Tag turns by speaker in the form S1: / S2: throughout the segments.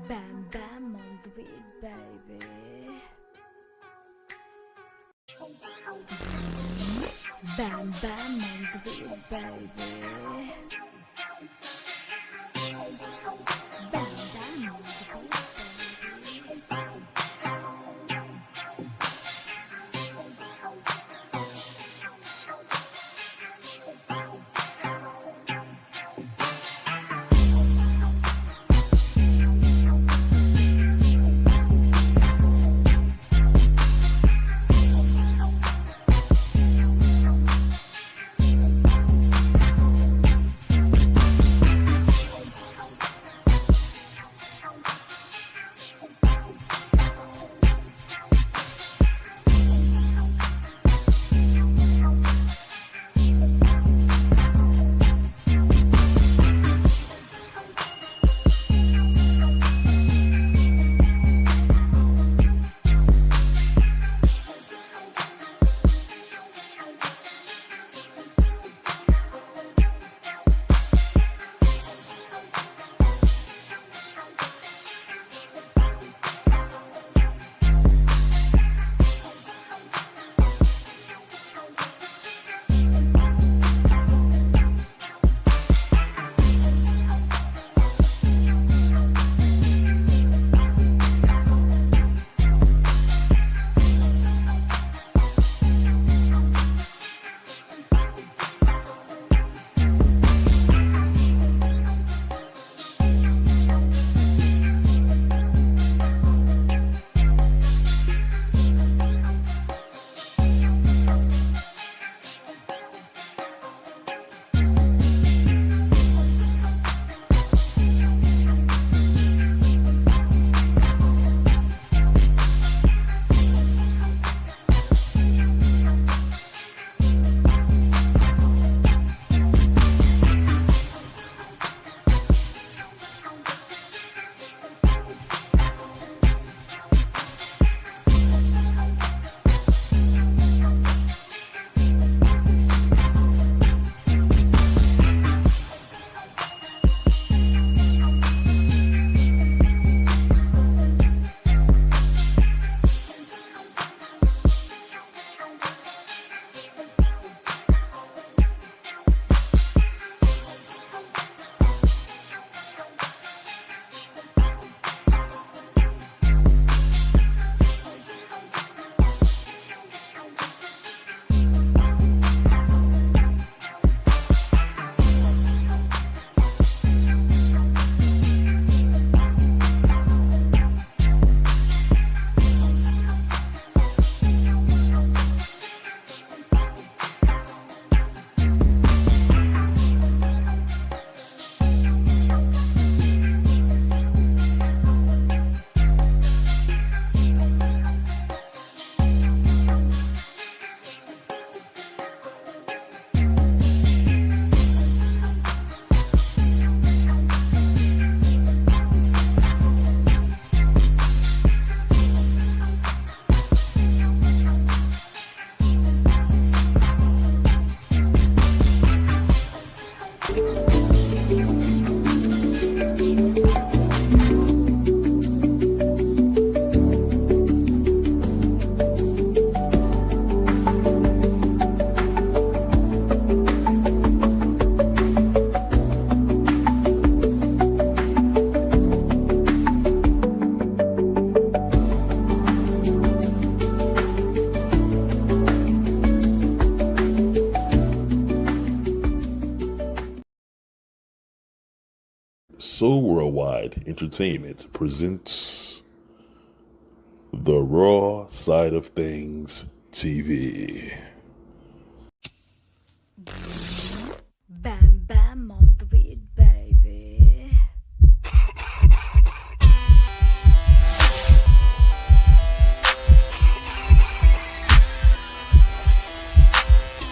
S1: Bam bam on the beat, baby. Bam bam on the beat, baby. Bam bam on the beat, baby.
S2: So Worldwide Entertainment presents the Raw Side of Things TV.
S1: Bam bam on the beat, baby.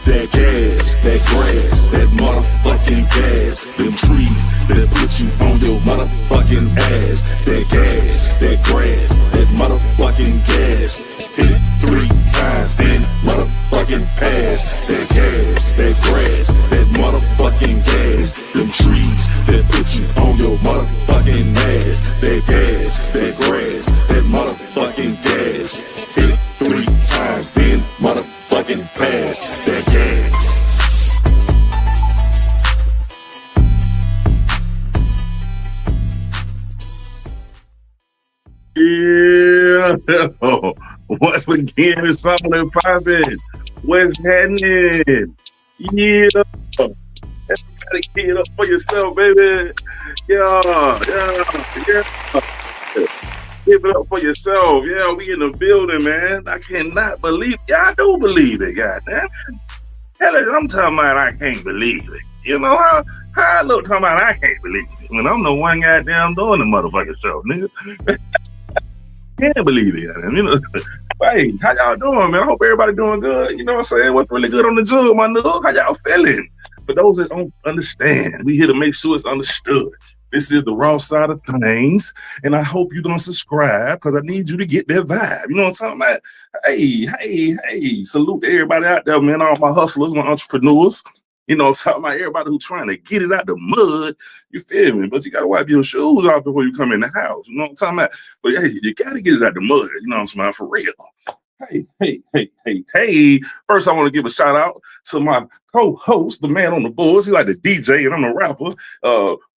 S3: That gas, that grass, that motherfucking gas. Them trees that put you on your motherfucking ass. That gas, that grass, that motherfucking gas. Hit it 3 times, then motherfucking pass. That gas, that grass, that motherfucking gas. Them trees that put you on your motherfucking ass. That gas,
S4: again. It's something and popping. What's happening? Yeah. Gotta get it up for yourself, baby. Yeah. Give it up for yourself. Yeah, we in the building, man. I cannot believe. Yeah, I do believe it, goddamn. Hell, I'm talking about I can't believe it. You know how I look talking about I can't believe it when I'm the one goddamn doing the motherfucking show, nigga. Can't believe it. You know, hey, how y'all doing, man? I hope everybody doing good. You know what I'm saying? What's really good on the jug, my nigga? How y'all feeling? For those that don't understand, we here to make sure it's understood. This is the Raw Side of Thangzz, and I hope you don't subscribe because I need you to get that vibe. You know what I'm talking about? Hey, salute to everybody out there, man. All my hustlers, my entrepreneurs. You know, talking about everybody who's trying to get it out the mud. You feel me? But you gotta wipe your shoes off before you come in the house. You know what I'm talking about? But hey, you gotta get it out the mud. You know what I'm saying? For real. Hey. First, I want to give a shout out to my co-host, the man on the boards. He's like the DJ and I'm the rapper.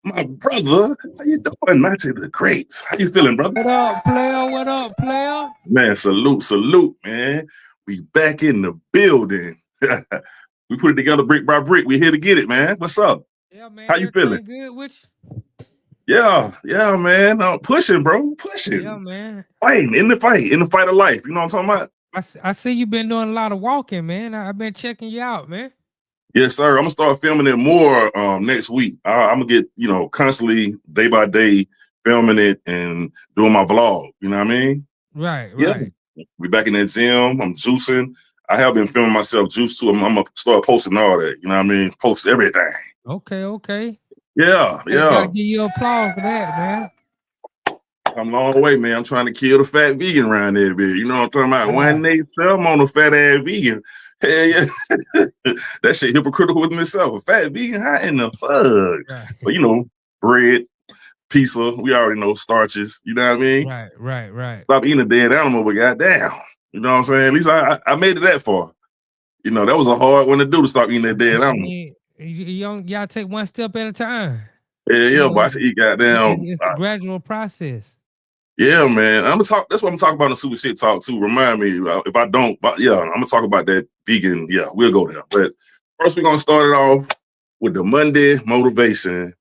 S4: My brother, how you doing? Nancy the Greats. How you feeling, brother?
S5: What up, player? What up, player?
S4: Man, salute, man. We back in the building. We put it together brick by brick. We here to get it, man. What's up?
S5: Yeah, man.
S4: How you feeling?
S5: Good with you?
S4: Yeah, man. Pushing, bro. Pushing.
S5: Yeah, man.
S4: Fighting in the fight of life. You know what I'm talking about?
S5: I see you been doing a lot of walking, man. I've been checking you out, man.
S4: Yes, sir. I'm gonna start filming it more next week. I'm gonna get, constantly day by day filming it and doing my vlog. You know what I mean?
S5: Right.
S4: We back in that gym. I'm juicing. I have been filming myself juice too. I'm gonna start posting all that. You know what I mean? Post everything.
S5: Okay.
S4: Yeah.
S5: I gotta give you applause for that, man.
S4: I'm a long way, man. I'm trying to kill the fat vegan around there, bitch. You know what I'm talking about?
S5: Yeah.
S4: 187 I'm on a fat ass vegan. Hell yeah. That shit hypocritical with myself. A fat vegan, how in the fuck?
S5: Right.
S4: But bread, pizza, we already know starches. You know what I mean?
S5: Right.
S4: Stop eating a dead animal, but goddamn. You know what I'm saying? At least I made it that far. That was a hard one to do, to stop eating that dead animal.
S5: You gotta take one step at a time.
S4: Yeah, but I said eat goddamn.
S5: It's a gradual process.
S4: Yeah, man. That's what I'm gonna talk about in the Super Shit Talk too. Remind me if I don't, but yeah, I'm gonna talk about that vegan. Yeah, we'll go there. But first, we're gonna start it off with the Monday motivation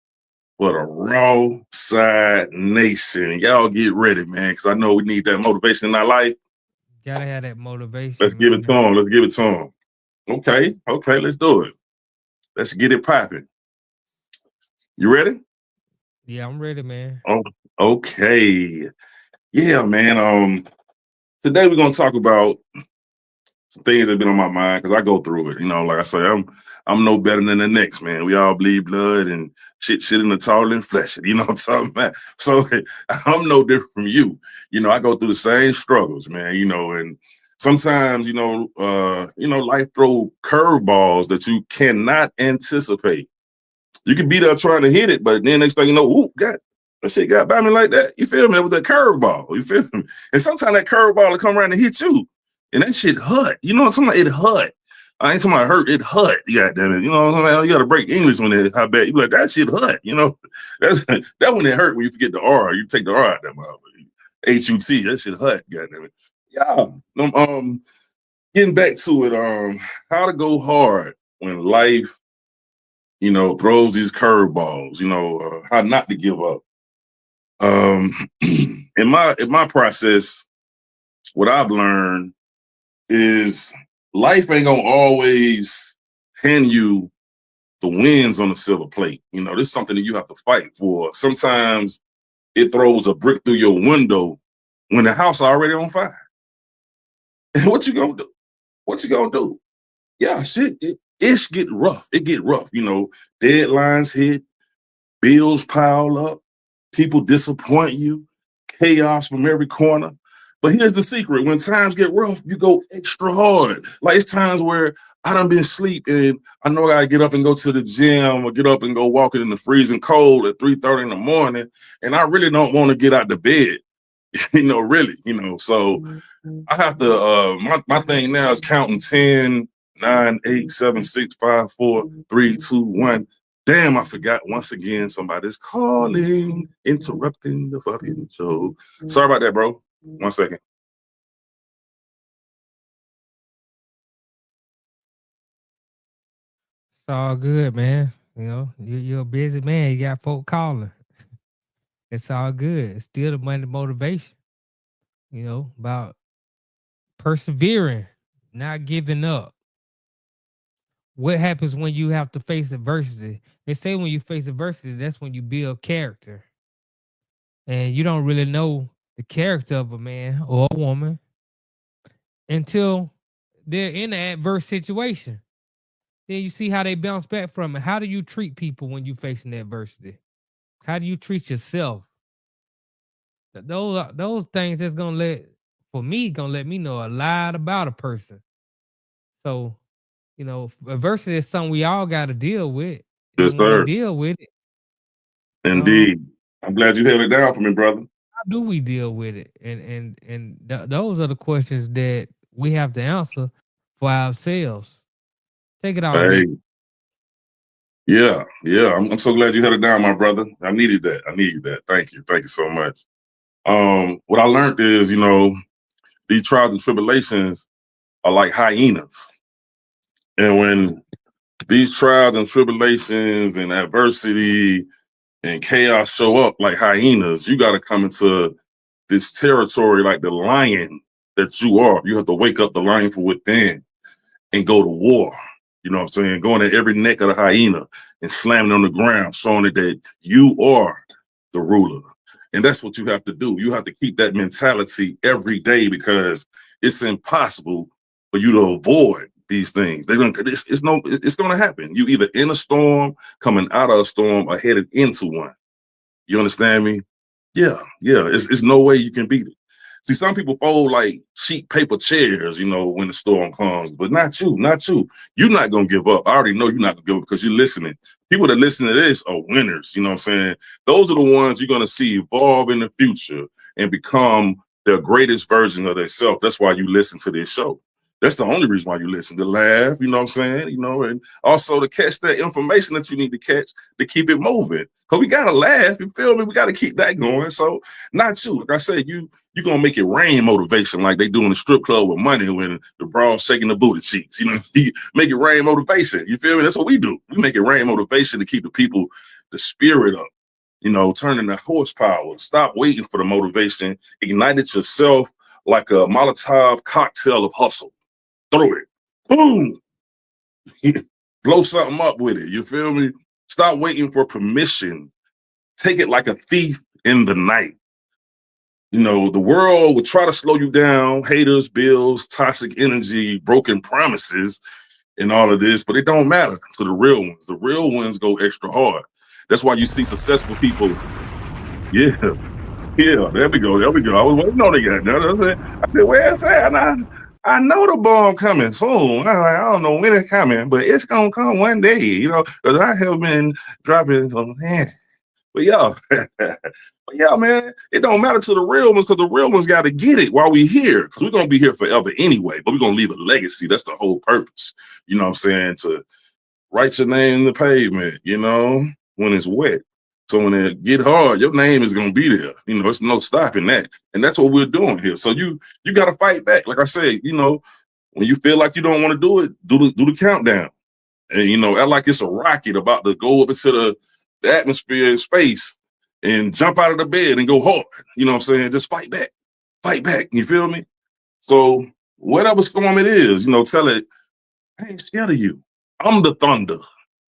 S4: for the Raw Side Nation. Y'all get ready, man, because I know we need that motivation in our life.
S5: Gotta have that motivation.
S4: Let's give it to them. Okay, let's do it. Let's get it popping. You ready?
S5: Yeah, I'm ready, man.
S4: Oh, okay. Yeah, man. Today we're gonna talk about some things that have been on my mind because I go through it. Like I say, I'm no better than the next, man. We all bleed blood and shit in the tall and flesh. You know what I'm talking about? So I'm no different from you. I go through the same struggles, man. And sometimes, life throw curveballs that you cannot anticipate. You can be there trying to hit it, but then next thing you know, ooh, God, that shit got by me like that. You feel me? That was a curveball. You feel me? And sometimes that curveball will come around and hit you. And that shit hurt. You know what I'm talking about? It hurt. I ain't talking about hurt. It hurt. God damn it. You know what I'm saying? You got to break English when it how bad. You be like, that shit hurt. That when it hurt when you forget the R. You take the R out that motherfucker. H-U-T. That shit hurt. God damn it. Yeah. Getting back to it. How to go hard when life, throws these curveballs. How not to give up. In my process, what I've learned is life ain't gonna always hand you the wins on the silver plate. This is something that you have to fight for. Sometimes it throws a brick through your window when the house already on fire. And what you gonna do? Yeah, shit, it get rough. It get rough. Deadlines hit, bills pile up, people disappoint you, chaos from every corner. But here's the secret. When times get rough, you go extra hard. Like it's times where I done been asleep and I know I gotta get up and go to the gym or get up and go walking in the freezing cold at 3:30 in the morning. And I really don't want to get out of bed, really. So I have to, my thing now is counting 10, 9, 8, 7, 6, 5, 4, 3, 2, 1. Damn, I forgot once again. Somebody's calling, interrupting the fucking show. Sorry about that, bro. 1 second.
S5: It's all good, man. You know, you're a busy man. You got folk calling. It's all good. It's still the money motivation. You know, about persevering, not giving up. What happens when you have to face adversity? They say when you face adversity, that's when you build character. And you don't really know the character of a man or a woman until they're in an adverse situation. Then you see how they bounce back from it. How do you treat people when you facing adversity? How do you treat yourself? Those things that's gonna let me know a lot about a person. So, you know, adversity is something we all got to deal with,
S4: Yes,
S5: and when we
S4: sir.
S5: deal with it,
S4: Indeed. I'm glad you held it down for me, brother.
S5: how do we deal with it? Those are the questions that we have to answer for ourselves. Take it off,
S4: Hey,
S5: D.
S4: yeah. I'm so glad you held it down, my brother. I needed that. I needed that. Thank you so much. What I learned is, these trials and tribulations are like hyenas, and when these trials and tribulations and adversity and chaos show up like hyenas, you got to come into this territory like the lion that you are. You have to wake up the lion from within and go to war. You know what I'm saying? Going at every neck of the hyena and slamming on the ground, showing it that you are the ruler. And that's what you have to do. You have to keep that mentality every day because it's impossible for you to avoid these things. It's gonna happen. You either in a storm, coming out of a storm, or headed into one. You understand me? Yeah. It's no way you can beat it. See, some people fold like cheap paper chairs, when the storm comes, but not you, not you. You're not gonna give up. I already know you're not gonna give up because you're listening. People that listen to this are winners. You know what I'm saying? Those are the ones you're gonna see evolve in the future and become their greatest version of themselves. That's why you listen to this show. That's the only reason why you listen, to laugh, you know what I'm saying? And also to catch that information that you need to catch to keep it moving. Because we gotta laugh, you feel me? We gotta keep that going. So not you. Like I said, you're gonna make it rain motivation like they do in the strip club with money when the bras shaking the booty cheeks. You make it rain motivation. You feel me? That's what we do. We make it rain motivation to keep the people, the spirit up, turning the horsepower. Stop waiting for the motivation. Ignite it yourself like a Molotov cocktail of hustle. Throw it. Boom. Blow something up with it. You feel me? Stop waiting for permission. Take it like a thief in the night. The world will try to slow you down, haters, bills, toxic energy, broken promises, and all of this, but it don't matter to the real ones. The real ones go extra hard. That's why you see successful people. Yeah, there we go. I was waiting on it. I said, where's that? And I know the bomb coming soon. I don't know when it's coming, but it's gonna come one day, because I have been dropping some hands. But yeah, but yeah, man, it don't matter to the real ones because the real ones got to get it while we here. Because we're gonna be here forever anyway. But we're gonna leave a legacy. That's the whole purpose. You know what I'm saying? To write your name in the pavement. When it's wet. So when it get hard, your name is gonna be there. It's no stopping that. And that's what we're doing here. So you got to fight back. Like I said, when you feel like you don't want to do it, do the countdown. And act like it's a rocket about to go up into the atmosphere in space and jump out of the bed and go hard. You know what I'm saying? Just fight back. Fight back. You feel me? So whatever storm it is, tell it, I ain't scared of you. I'm the thunder.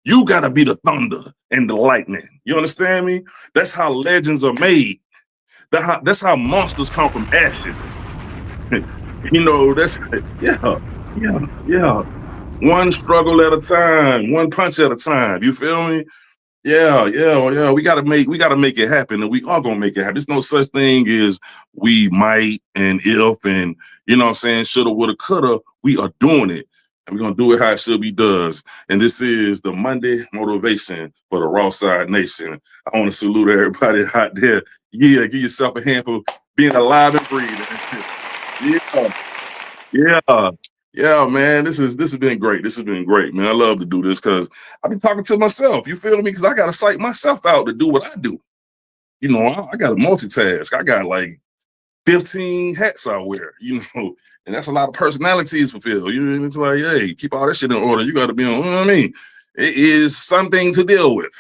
S4: You gotta be the thunder and the lightning. You understand me? That's how legends are made. That's how monsters come from ashes. That's yeah. One struggle at a time, one punch at a time. You feel me? Yeah. We gotta make it happen, and we are gonna make it happen. There's no such thing as we might and if and what I'm saying, shoulda, woulda, coulda. We are doing it. And we're gonna do it how it should be done. And this is the Monday motivation for the Raw Side Nation. I want to salute everybody out there. Yeah, give yourself a hand for being alive and breathing. Yeah, man. This has been great. This has been great, man. I love to do this because I've been talking to myself. You feel me? Because I gotta psych myself out to do what I do. I gotta multitask. I got like 15 hats I wear, and that's a lot of personalities fulfilled. It's like, hey, keep all that shit in order. You got to be on, you know what I mean? it is something to deal with,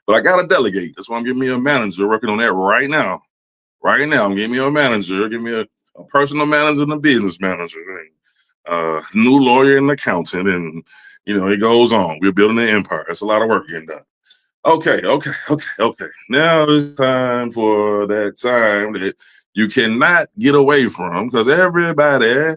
S4: But I gotta delegate. That's why I'm getting me a manager working on that right now. Right now, I'm getting me a manager, give me a personal manager and a business manager, and new lawyer and accountant, and it goes on. We're building an empire. It's a lot of work getting done. Okay. Now it's time for that time that you cannot get away from, because everybody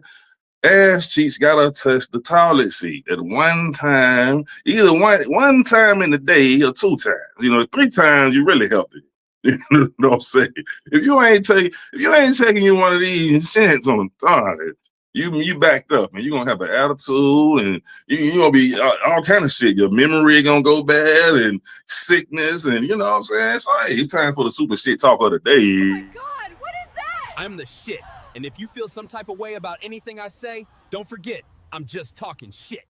S4: ass cheeks gotta touch the toilet seat at one time, either one time in the day or 2 times. 3 times you really healthy. You know what I'm saying? If you ain't taking you one of these shits on the toilet, you backed up, and you're gonna have an attitude, and you're gonna be all kind of shit. Your memory gonna go bad, and sickness, and you know what I'm saying? So hey, it's time for the super shit talk of the day.
S1: Oh my God, what is that?
S6: I'm the shit. And if you feel some type of way about anything I say, don't forget, I'm just talking shit.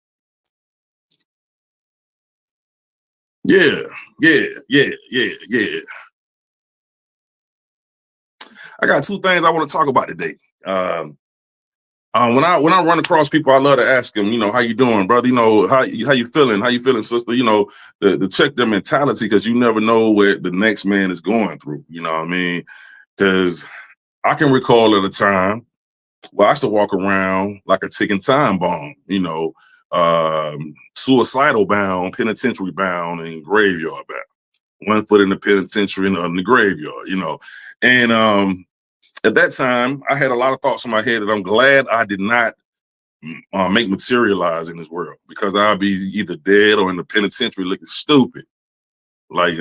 S4: Yeah. I got 2 things I want to talk about today. When I run across people, I love to ask them, how you doing, brother? How you feeling? How you feeling, sister? To check their mentality, because you never know what the next man is going through. You know what I mean? Because I can recall at a time where I used to walk around like a ticking time bomb, suicidal bound, penitentiary bound, and graveyard bound. 1 foot in the penitentiary and in the graveyard, And at that time, I had a lot of thoughts in my head that I'm glad I did not make materialize in this world, because I'd be either dead or in the penitentiary looking stupid. Like,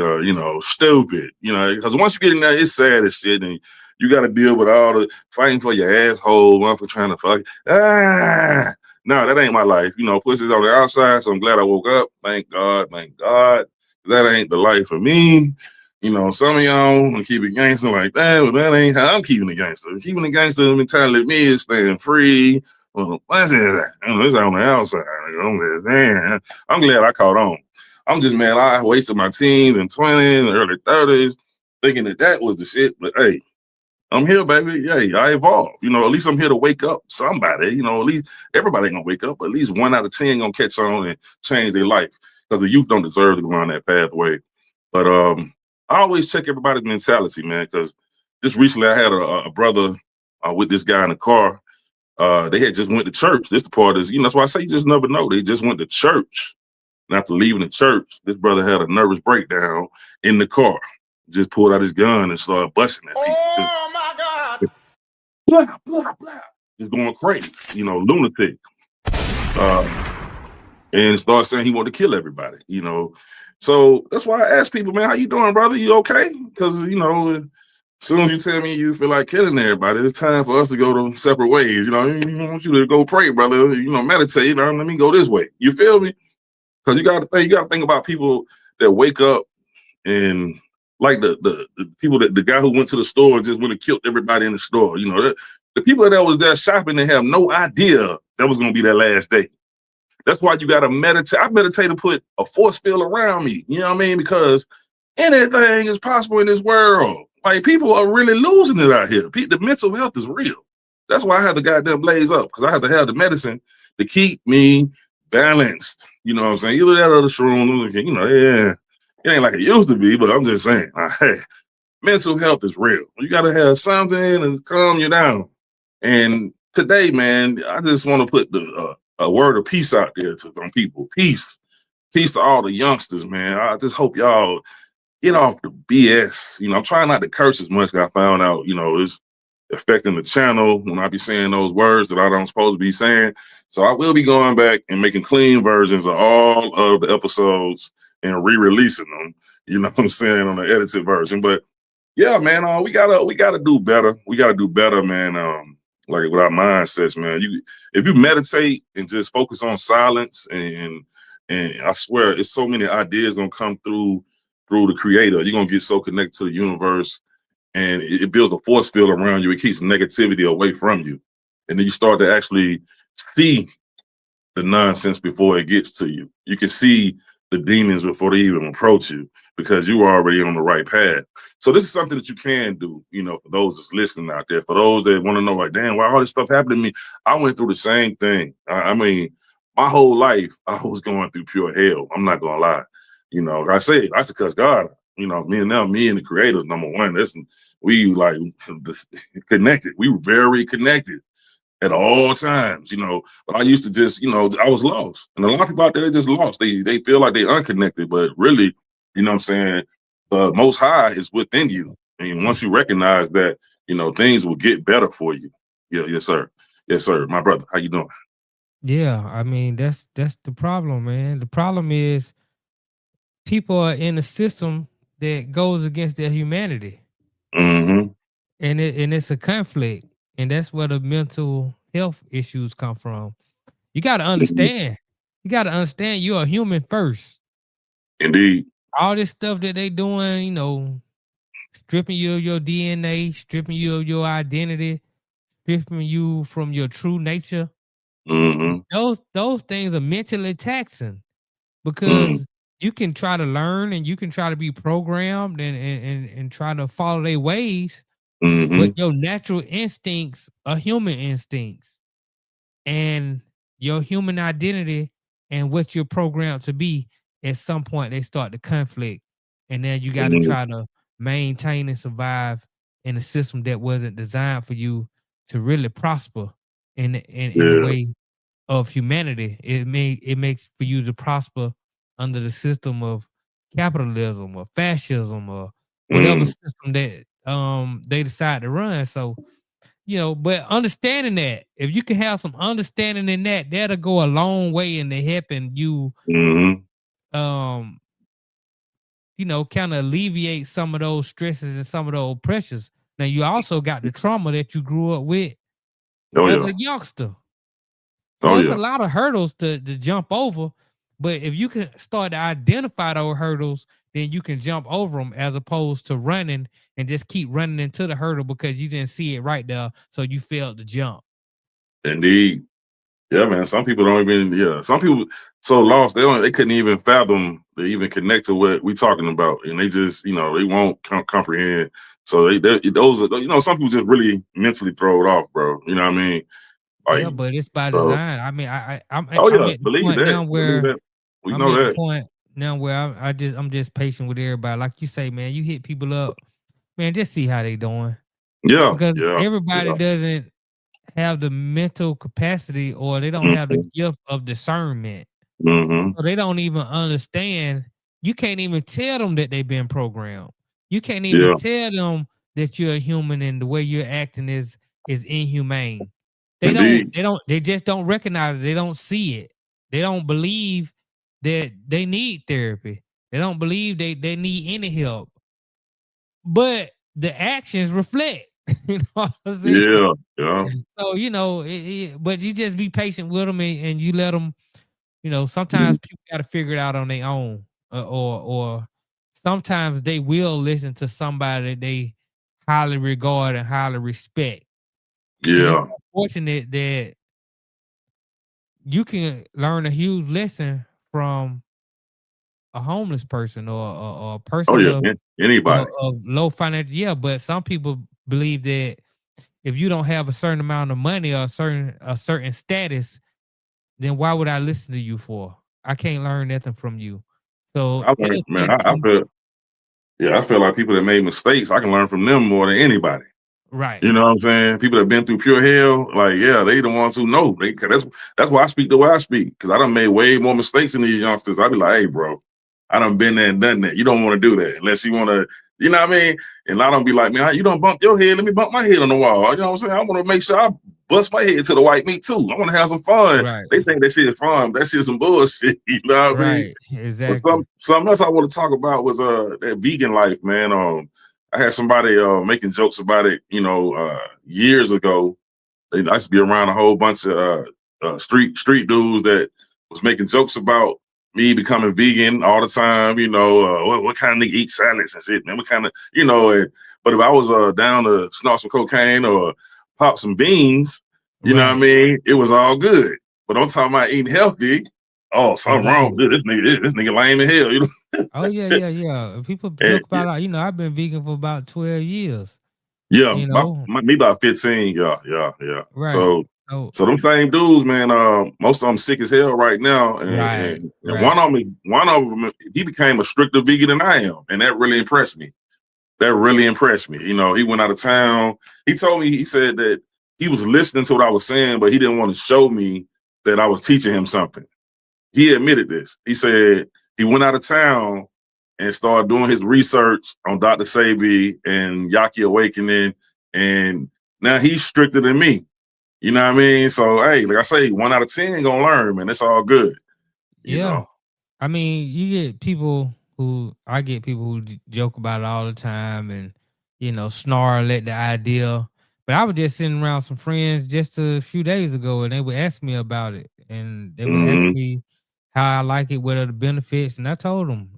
S4: stupid, because once you get in there, it's sad as shit, and you got to deal with all the fighting for your asshole, one for trying to fuck. No, that ain't my life. Pussy's on the outside, so I'm glad I woke up. Thank God. That ain't the life for me. Some of y'all want to keep it gangster like that, but that ain't how I'm keeping it gangster. Keeping the gangster mentality of me is staying free. Well, what's it? It's on the outside. I'm glad I caught on. I'm just mad I wasted my teens and 20s and early 30s thinking that was the shit. But hey, I'm here, baby. Yeah, I evolved. At least I'm here to wake up somebody. At least everybody ain't gonna wake up, but at least 1 out of 10 gonna catch on and change their life, because the youth don't deserve to go on that pathway. But I always check everybody's mentality, man, because just recently I had a brother with this guy in the car. They had just went to church. This the part is, that's why I say you just never know. They just went to church. And after leaving the church, this brother had a nervous breakdown in the car. Just pulled out his gun and started busting at people.
S3: Oh my God!
S4: Blah, blah, blah. Just going crazy, lunatic. And started saying he wanted to kill everybody, So that's why I ask people, man, how you doing, brother? You okay? Because, as soon as you tell me you feel like killing everybody, it's time for us to go to separate ways. I want you to go pray, brother. Meditate. Let me go this way. You feel me? Because you got to think about people that wake up and like the people the guy who went to the store and just went and killed everybody in the store. The people that was there shopping, they have no idea that was going to be their last day. That's why you got to meditate. I meditate to put a force field around me. You know what I mean? Because anything is possible in this world. Like, people are really losing it out here. The mental health is real. That's why I have the goddamn blaze up, because I have to have the medicine to keep me balanced. You know what I'm saying? Either that or the shroom, yeah. It ain't like it used to be, but I'm just saying, hey, mental health is real. You got to have something to calm you down. And today, man, I just want to put a word of peace out there to some people. Peace to all the youngsters, man. I just hope y'all get off the BS. I'm trying not to curse as much as I found out, it's affecting the channel when I be saying those words that I don't supposed to be saying. So I will be going back and making clean versions of all of the episodes and re-releasing them, you know what I'm saying, on the edited version. But yeah, man, we gotta do better. We gotta do better, man. Like with our mindsets, man. If you meditate and just focus on silence, and I swear it's so many ideas gonna come through the creator. You're gonna get so connected to the universe, and it builds a force field around you. It keeps negativity away from you. And then you start to actually see the nonsense before it gets to you. You can see the demons before they even approach you, because you are already on the right path. So this is something that you can do, for those that's listening out there, for those that want to know, like, damn, why all this stuff happened to me? I went through the same thing. I mean, my whole life, I was going through pure hell. I'm not gonna lie. You know, like I said, I used to cuss God. You know, me and the creators, number one. We like connected. We were very connected at all times, you know. But I used to just, you know, I was lost. And a lot of people out there, they just lost. They feel like they unconnected, but really, you know what I'm saying, the most high is within you. And once you recognize that, you know, things will get better for you. Yeah, yes, sir. Yes, sir. My brother, how you doing?
S5: Yeah, I mean that's the problem, man. The problem is people are in a system that goes against their humanity,
S4: Mm-hmm.
S5: and it's a conflict, and that's where the mental health issues come from. You got to understand. You got to understand you're a human first.
S4: Indeed.
S5: All this stuff that they doing, you know, stripping you of your DNA, stripping you of your identity, stripping you from your true nature.
S4: Mm-hmm.
S5: Those things are mentally taxing
S4: Mm-hmm.
S5: because you can try to learn and you can try to be programmed and try to follow their ways, but
S4: Mm-hmm.
S5: your natural instincts are human instincts, and your human identity and what you're programmed to be, at some point they start to conflict, and then you got to
S4: Mm-hmm.
S5: try to maintain and survive in a system that wasn't designed for you to really prosper in the
S4: Yeah.
S5: way of humanity. It makes for you to prosper under the system of capitalism or fascism or whatever
S4: Mm.
S5: system that they decide to run. So, you know, but understanding that, if you can have some understanding in that, that'll go a long way in the helping you
S4: Mm-hmm.
S5: um you know, kind of alleviate some of those stresses and some of those pressures. Now you also got the trauma that you grew up with
S4: Oh
S5: as
S4: yeah.
S5: a youngster. So
S4: Oh
S5: it's a
S4: yeah.
S5: lot of hurdles to jump over. But if you can start to identify those hurdles, then you can jump over them as opposed to running and just keep running into the hurdle because you didn't see it right there. So you failed to jump.
S4: Indeed. Yeah, man. Some people don't even. Yeah, some people so lost they couldn't even fathom to even connect to what we talking about, and they just you know they won't comprehend. So those are you know some people just really mentally throw it off, bro. You know what I mean? Like
S5: Yeah, but it's by
S4: so.
S5: design. I mean,
S4: Oh
S5: I'm
S4: yeah,
S5: at the
S4: believe
S5: point
S4: that.
S5: now
S4: Believe
S5: where
S4: that. We know that.
S5: I'm just patient with everybody. Like you say, man, you hit people up, man, just see how they doing,
S4: Yeah,
S5: because
S4: yeah,
S5: everybody
S4: yeah.
S5: doesn't have the mental capacity or they don't have the
S4: Mm-hmm.
S5: gift of discernment.
S4: Mm-hmm.
S5: So they don't even understand. You can't even tell them that they've been programmed. You can't even
S4: Yeah,
S5: tell them that you're a human and the way you're acting is inhumane.
S4: indeed.
S5: They just don't recognize it. They don't see it. They don't believe that they need therapy. They don't believe they need any help. But the actions reflect. You know what I'm saying?
S4: Yeah, yeah.
S5: So, you know, but you just be patient with them and you let them, you know,
S4: Mhm.
S5: sometimes people got to figure it out on their own, or sometimes they will listen to somebody that they highly regard and highly respect. And it's
S4: Yeah,
S5: unfortunate that you can learn a huge lesson from a homeless person or a
S4: oh
S5: person
S4: yeah. Anybody.
S5: of low financial. Yeah, but some people believe that if you don't have a certain amount of money or a certain status, then why would I listen to you for? I can't learn nothing from you. So
S4: I learned,
S5: it'll
S4: man.
S5: take
S4: I
S5: some.
S4: feel. Yeah, I feel like people that made mistakes, I can learn from them more than anybody.
S5: Right.
S4: You know what I'm saying? People that been through pure hell, like yeah, they the ones who know. That's why I speak the way I speak because I done made way more mistakes than these youngsters. I be like, hey, bro, I done been there and done that. You don't want to do that unless you want to, you know what I mean? And I don't be like, man, you don't bump your head. Let me bump my head on the wall. You know what I'm saying? I want to make sure I bust my head to the white meat too. I want to have some fun.
S5: Right.
S4: They think that shit is fun. That shit's some bullshit. You know what I mean?
S5: Right.
S4: But
S5: Exactly.
S4: something else I want to talk about was that vegan life, man. I had somebody making jokes about it, you know, years ago. I used to be around a whole bunch of street dudes that was making jokes about me becoming vegan all the time. You know, what kind of nigga eat salads and shit, man? What kind of, you know? But if I was down to snort some cocaine or pop some beans, you know what I
S5: Right.
S4: mean? It was all good. But I'm talking about eating healthy. Oh,
S5: Oh
S4: something wrong
S5: yeah.
S4: with this nigga lame as hell. You know?
S5: Oh yeah, yeah, yeah. People
S4: And,
S5: joke about you know, I've been vegan for about 12 years.
S4: yeah,
S5: You know,
S4: me about 15. Yeah, yeah, yeah.
S5: right.
S4: So
S5: So
S4: So them same dudes, man. Most of them sick as hell right now, and
S5: right.
S4: one of them, he became a stricter vegan than I am, and that really impressed me. That really impressed me. You know, he went out of town. He told me, he said that he was listening to what I was saying, but he didn't want to show me that I was teaching him something. He admitted this. He said he went out of town and started doing his research on Dr. Sebi and Yaki Awakening, and now he's stricter than me. You know what I mean? So, hey, like I say, 1 out of 10 gonna learn, man. It's all good. You know?
S5: I mean, you get people I get people who joke about it all the time and, snarl at the idea. But I was just sitting around some friends just a few days ago and they would ask me about it. And they would ask
S4: Mm-hmm.
S5: me how I like it, what are the benefits. And I told them,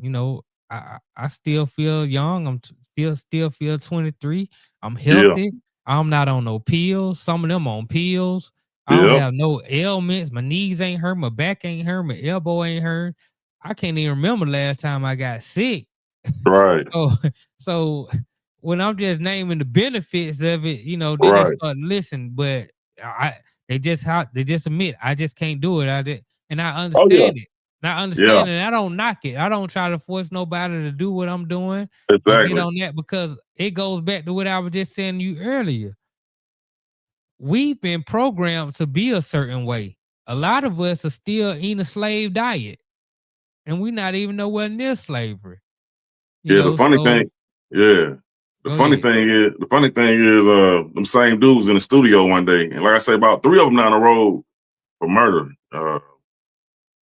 S5: I still feel young. Still feel 23. I'm
S4: Yeah.
S5: healthy. I'm not on no pills. Some of them on pills. I don't
S4: Yeah.
S5: have no ailments. My knees ain't hurt. My back ain't hurt. My elbow ain't hurt. I can't even remember last time I got sick.
S4: Right.
S5: So when I'm just naming the benefits of it, then they
S4: Right.
S5: start listening. But they just admit I just can't do it. And I
S4: Oh yeah.
S5: understand it. And I
S4: Yeah.
S5: understand it. I don't knock it. I don't try to force nobody to do what I'm doing or get
S4: Exactly.
S5: on that because it goes back to what I was just saying to you earlier. We've been programmed to be a certain way. A lot of us are still eating a slave diet, and we're not even nowhere near slavery.
S4: Yeah. The funny
S5: So
S4: thing. Yeah. The
S5: go
S4: funny
S5: ahead.
S4: thing is, them same dudes in the studio one day, and like I say, about 3 of them down the road for murder.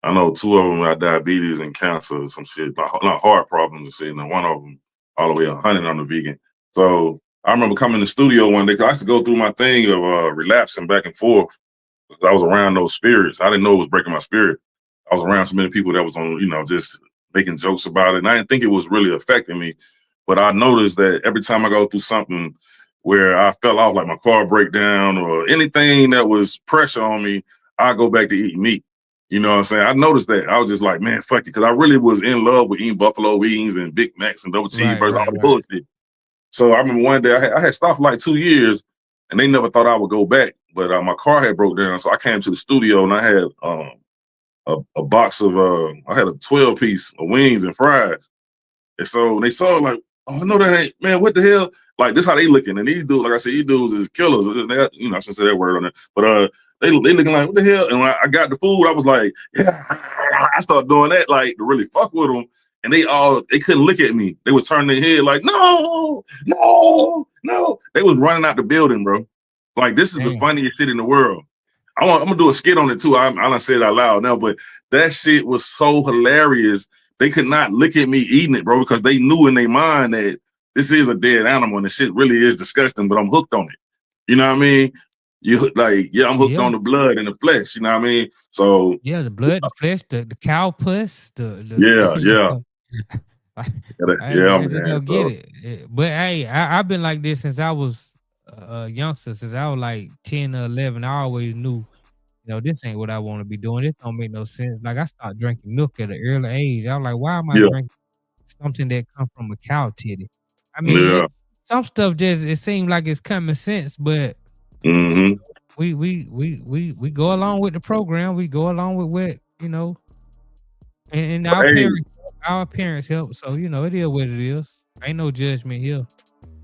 S4: I know 2 of them got diabetes and cancer, some shit, not heart problems and shit, and one of them all the way 100 on the vegan. So I remember coming to the studio one day because I used to go through my thing of relapsing back and forth. I was around those spirits. I didn't know it was breaking my spirit. I was around so many people that was on, just making jokes about it, and I didn't think it was really affecting me. But I noticed that every time I go through something where I fell off, like my car breakdown or anything that was pressure on me, I go back to eating meat. You know what I'm saying? I noticed that. I was just like, man, fuck it. Because I really was in love with eating buffalo wings and Big Macs and double cheeseburgers, all the
S5: Right.
S4: bullshit. So I remember one day I had stopped for like 2 years and they never thought I would go back. But my car had broke down. So I came to the studio and I had a box of, I had a 12-piece of wings and fries. And so they saw like, oh, no, that ain't, man, what the hell? Like, this how they looking. And these dudes, like I said, these dudes is killers. They, I shouldn't say that word on it. But they looking like, what the hell? And when I got the food, I was like, yeah. I started doing that, like, to really fuck with them. And they couldn't look at me. They was turning their head like, no, no, no. They was running out the building, bro. Like, this is the funniest shit in the world. I'm gonna do a skit on it too. I don't say it out loud now, but that shit was so hilarious. They could not look at me eating it, bro, because they knew in their mind that this is a dead animal and the shit really is disgusting, but I'm hooked on it. You know what I mean? I'm hooked on the blood and the flesh, you know what I mean? So
S5: the blood, the flesh, the cow puss, the
S4: yeah.
S5: I just
S4: Man.
S5: don't get it. But hey, I've been like this since I was a youngster, since I was like 10 or 11. I always knew, this ain't what I want to be doing. This don't make no sense. Like I started drinking milk at an early age. I was like, why am I
S4: Yeah.
S5: drinking something that come from a cow titty? I mean,
S4: Yeah.
S5: some stuff just it seems like it's common sense, but
S4: Mm-hmm.
S5: we go along with the program. We go along with what and our parents help. So it is what it is. Ain't no judgment here.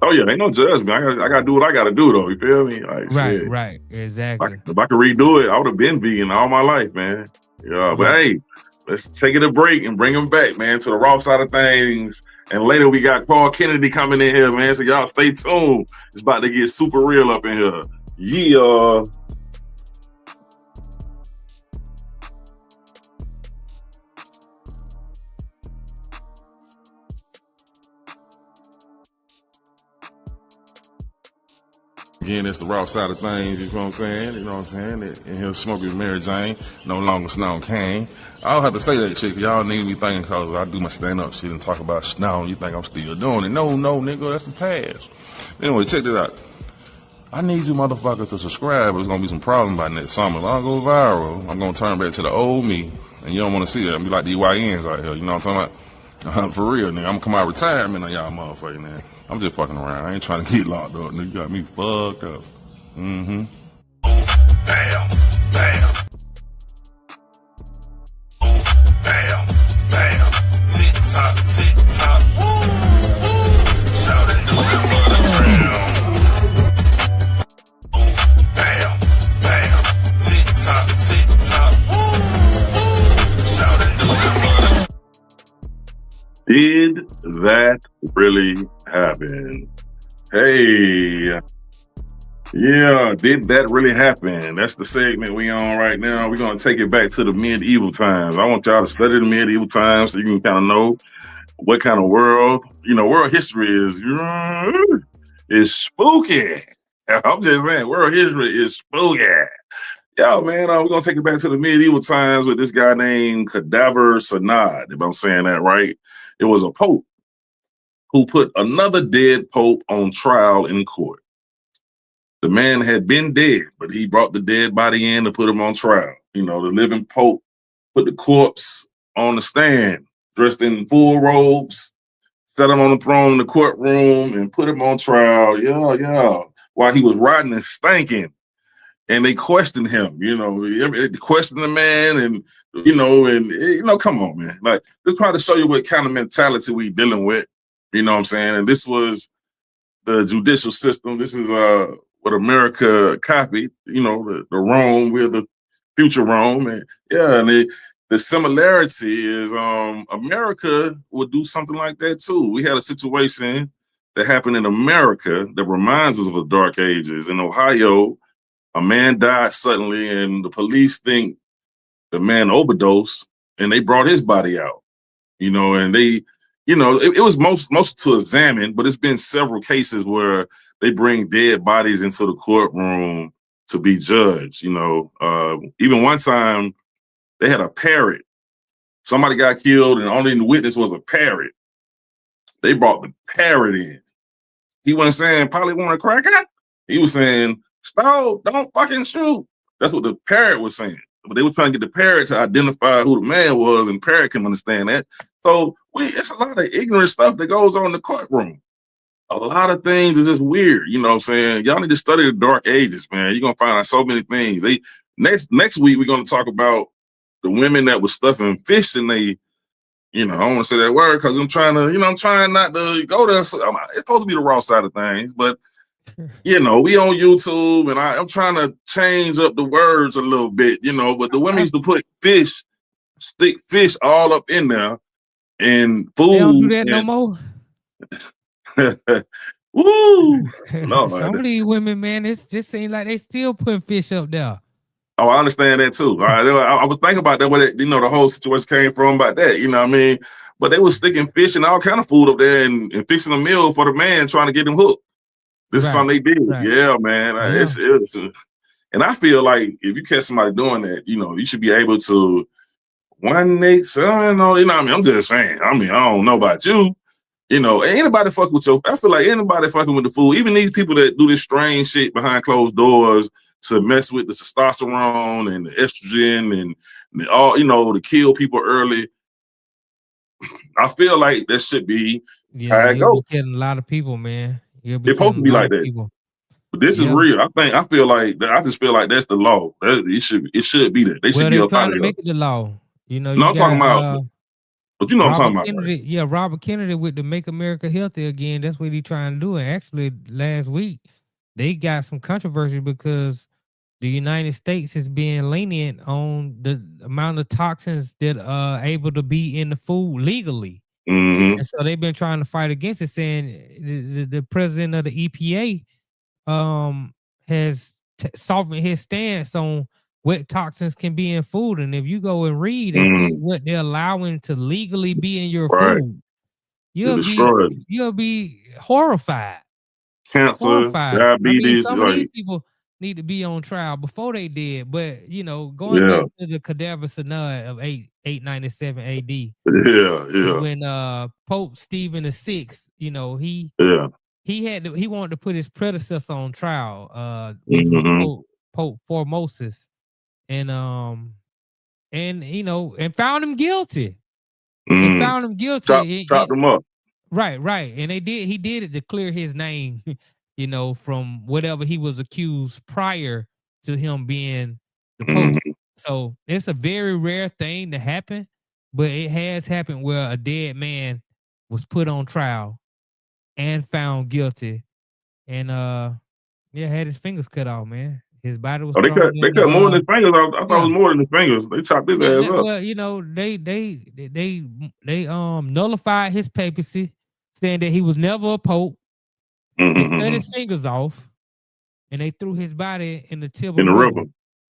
S4: Oh yeah, ain't no judgment. I gotta do what I gotta do though. You feel me? Like shit.
S5: Right, exactly.
S4: If I could redo it, I would have been vegan all my life, man. Yeah, but hey, let's take it a break and bring them back, man, to the raw side of things. And later we got Paul Kennedy coming in here, man. So y'all stay tuned. It's about to get super real up in here. Yeah. Again, it's the raw side of things, you know what I'm saying? You know what I'm saying? And he'll smoke his Mary Jane, no longer Snow Cane. I don't have to say that shit, cause y'all need me thinking cause I do my stand-up shit and talk about Snow, you think I'm still doing it. No, nigga, that's the past. Anyway, check this out. I need you motherfuckers to subscribe, there's gonna be some problems by next summer. If I go viral, I'm gonna turn back to the old me, and you don't wanna see that. I'm be like the YNs out here, you know what I'm talking about? For real, nigga, I'm gonna come out of retirement on y'all motherfuckers, man. I'm just fucking around. I ain't trying to get locked up, nigga. You got me fucked up. Mm-hmm. Damn. Did that really happen? Hey, yeah, did that really happen? That's the segment we on right now. We're gonna take it back to the medieval times. I want y'all to study the medieval times so you can kind of know what kind of world, world history is spooky. I'm just saying, world history is spooky. Yo, man, we're gonna take it back to the medieval times with this guy named Cadaver Sanad, if I'm saying that right. It was a pope who put another dead pope on trial in court. The man had been dead, but he brought the dead body in to put him on trial. The living pope put the corpse on the stand, dressed in full robes, set him on the throne in the courtroom, and put him on trial. Yeah, yeah. While he was rotting and stinking. And they questioned him, they questioned the man, and come on, man. Like, just trying to show you what kind of mentality we dealing with, you know what I'm saying? And this was the judicial system. This is what America copied, the Rome, we're the future Rome. And yeah, and the similarity is America would do something like that too. We had a situation that happened in America that reminds us of the Dark Ages. In Ohio, a man died suddenly, and the police think the man overdosed, and they brought his body out. And they, it was most to examine, but it's been several cases where they bring dead bodies into the courtroom to be judged. Even one time they had a parrot. Somebody got killed, and the only witness was a parrot. They brought the parrot in. He wasn't saying, "Polly want a cracker." He was saying, "Stop, don't fucking shoot." That's what the parrot was saying. But they were trying to get the parrot to identify who the man was, and the parrot can understand that. So it's a lot of ignorant stuff that goes on in the courtroom. A lot of things is just weird, you know what I'm saying? Y'all need to study the Dark Ages, man. You're gonna find out so many things. Next week we're gonna talk about the women that was stuffing fish and they, I don't want to say that word because I'm trying not to go there. So it's supposed to be the raw side of things, but we on YouTube, and I'm trying to change up the words a little bit, but the women used to put stick fish all up in there and food.
S5: They don't do that no more.
S4: Woo! No,
S5: Some of these women, man, it just seems like they still putting fish up there.
S4: Oh, I understand that too. All right, I was thinking about that, where the whole situation came from about that, you know what I mean? But they was sticking fish and all kind of food up there and fixing a meal for the man trying to get him hooked. This is something they did. Right. Yeah, man. Yeah. It's and I feel like if you catch somebody doing that, you should be able to I I'm just saying. I don't know about you. Anybody fuck with I feel like anybody fucking with the food, even these people that do this strange shit behind closed doors to mess with the testosterone and the estrogen and all, to kill people early. I feel like that should be
S5: how it goes. Killing a lot of people, man.
S4: It's supposed to be like that. People. But this is real. I feel like I just feel like that's the law. It should be that. They should be
S5: trying to make it the law.
S4: I'm talking about. But I'm talking about.
S5: Kennedy, right? Yeah, Robert Kennedy with the Make America Healthy Again. That's what he's trying to do. And actually, last week they got some controversy because the United States is being lenient on the amount of toxins that are able to be in the food legally.
S4: Mm-hmm.
S5: And so they've been trying to fight against it, saying the president of the EPA has softened his stance on what toxins can be in food. And if you go and read and see what they're allowing to legally be in your food, you'll be horrified.
S4: Cancer, diabetes.
S5: Some of these people need to be on trial before they did. But going back to the Cadaver Synod of 897 AD.
S4: Yeah.
S5: When Pope Stephen VI, he wanted to put his predecessor on trial, which was Pope Formosus, and found him guilty. And found him guilty.
S4: Chopped him up.
S5: Right. And he did it to clear his name, from whatever he was accused prior to him being the Pope. So it's a very rare thing to happen, but it has happened where a dead man was put on trial and found guilty, and had his fingers cut off, man. His body was
S4: Oh, they
S5: thrown
S4: cut
S5: in the
S4: more than his fingers. I thought it
S5: yeah.
S4: was more than his fingers. They chopped his ass up.
S5: Well, you know, they nullified his papacy, saying that he was never a pope. They cut his
S4: Mm-hmm.
S5: fingers off, and they threw his body in the Tiber
S4: In the
S5: River.
S4: river.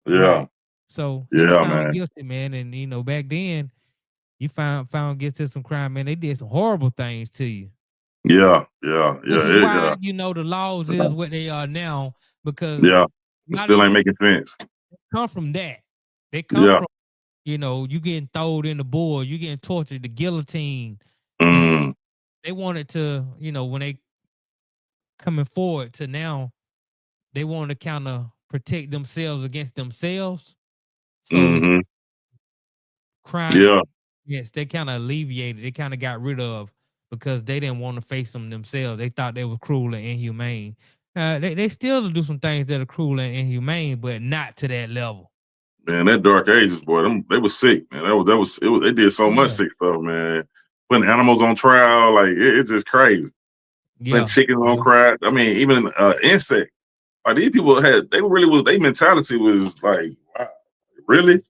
S4: Yeah.
S5: Right. So he was
S4: Yeah,
S5: found
S4: man.
S5: guilty, man. And you know, back then, you found guilty of some crime, man. They did some horrible things to you.
S4: Yeah.
S5: Which is why you know the laws is what they are now, because
S4: Yeah. It
S5: not
S4: still ain't
S5: even
S4: making sense.
S5: come from that. They come
S4: Yeah.
S5: from, you know, you getting thrown in the bull, you getting tortured, the guillotine. And so
S4: Mm,
S5: they wanted to, you know, when they coming forward to now, they want to kind of protect themselves against themselves. So
S4: mm-hmm.
S5: crime,
S4: Yeah.
S5: yes, they kind of alleviated, they kind of got rid of, because they didn't want to face them themselves. They thought they were cruel and inhumane. They still do some things that are cruel and inhumane, but not to that level.
S4: Man, that Dark Ages, boy, they was sick, man. They did so much
S5: Yeah,
S4: sick stuff, man. Putting animals on trial, like it's just crazy. Putting
S5: yeah,
S4: chickens on
S5: yeah,
S4: trial. I mean, even insect. Like these people their mentality was like, wow, really?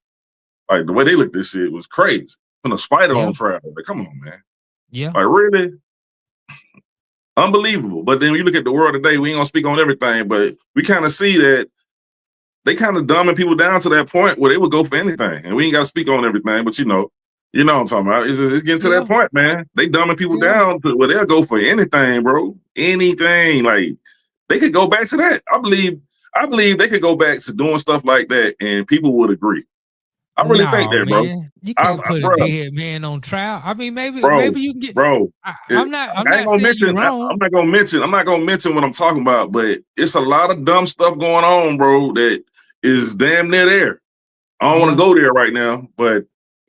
S4: Like the way they looked at this shit was crazy. Putting a spider
S5: yeah,
S4: on trial. Like, come on, man.
S5: yeah,
S4: Like, really? Unbelievable. But then when you look at the world today, we ain't gonna speak on everything, but we kind of see that they kind of dumbing people down to that point where they would go for anything. And we ain't got to speak on everything, but you know what I'm talking about. It's getting to that
S5: yeah,
S4: point, man. They dumbing people
S5: yeah.
S4: down to where they'll go for anything, bro. Anything. Like they could go back to that. I believe they could go back to doing stuff like that and people would agree. I really think
S5: No,
S4: that, bro.
S5: man, you can't put a
S4: Bro,
S5: dead man on trial. I mean, maybe
S4: bro,
S5: you can get.
S4: bro.
S5: I'm
S4: I ain't
S5: not
S4: gonna
S5: saying you
S4: mention.
S5: wrong.
S4: I'm not gonna mention what I'm talking about. But it's a lot of dumb stuff going on, bro. That is damn near there. I don't want to
S5: Yeah,
S4: go there right now, but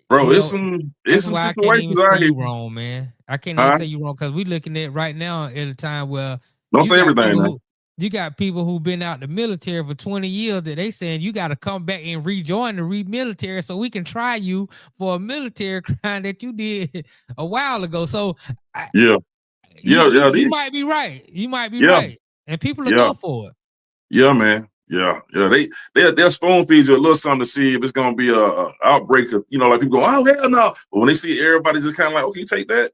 S4: bro,
S5: you
S4: it's
S5: know,
S4: some
S5: that's why I can't even
S4: situations
S5: say
S4: out here.
S5: you wrong, man. I can't even
S4: Huh?
S5: say you wrong, because we looking at right now at a time where
S4: Don't
S5: you
S4: say
S5: got
S4: everything,
S5: people
S4: man.
S5: who you got people who've been out the military for 20 years that they saying you got to come back and rejoin the military so we can try you for a military crime that you did a while ago. So
S4: Yeah, yeah,
S5: you might be right. You might be
S4: yeah,
S5: right, and people will
S4: yeah,
S5: go for it.
S4: yeah, man. Yeah. They'll spoon feed you a little something to see if it's gonna be a outbreak of, like people go, oh hell no. But when they see everybody just kind of like, okay, take that,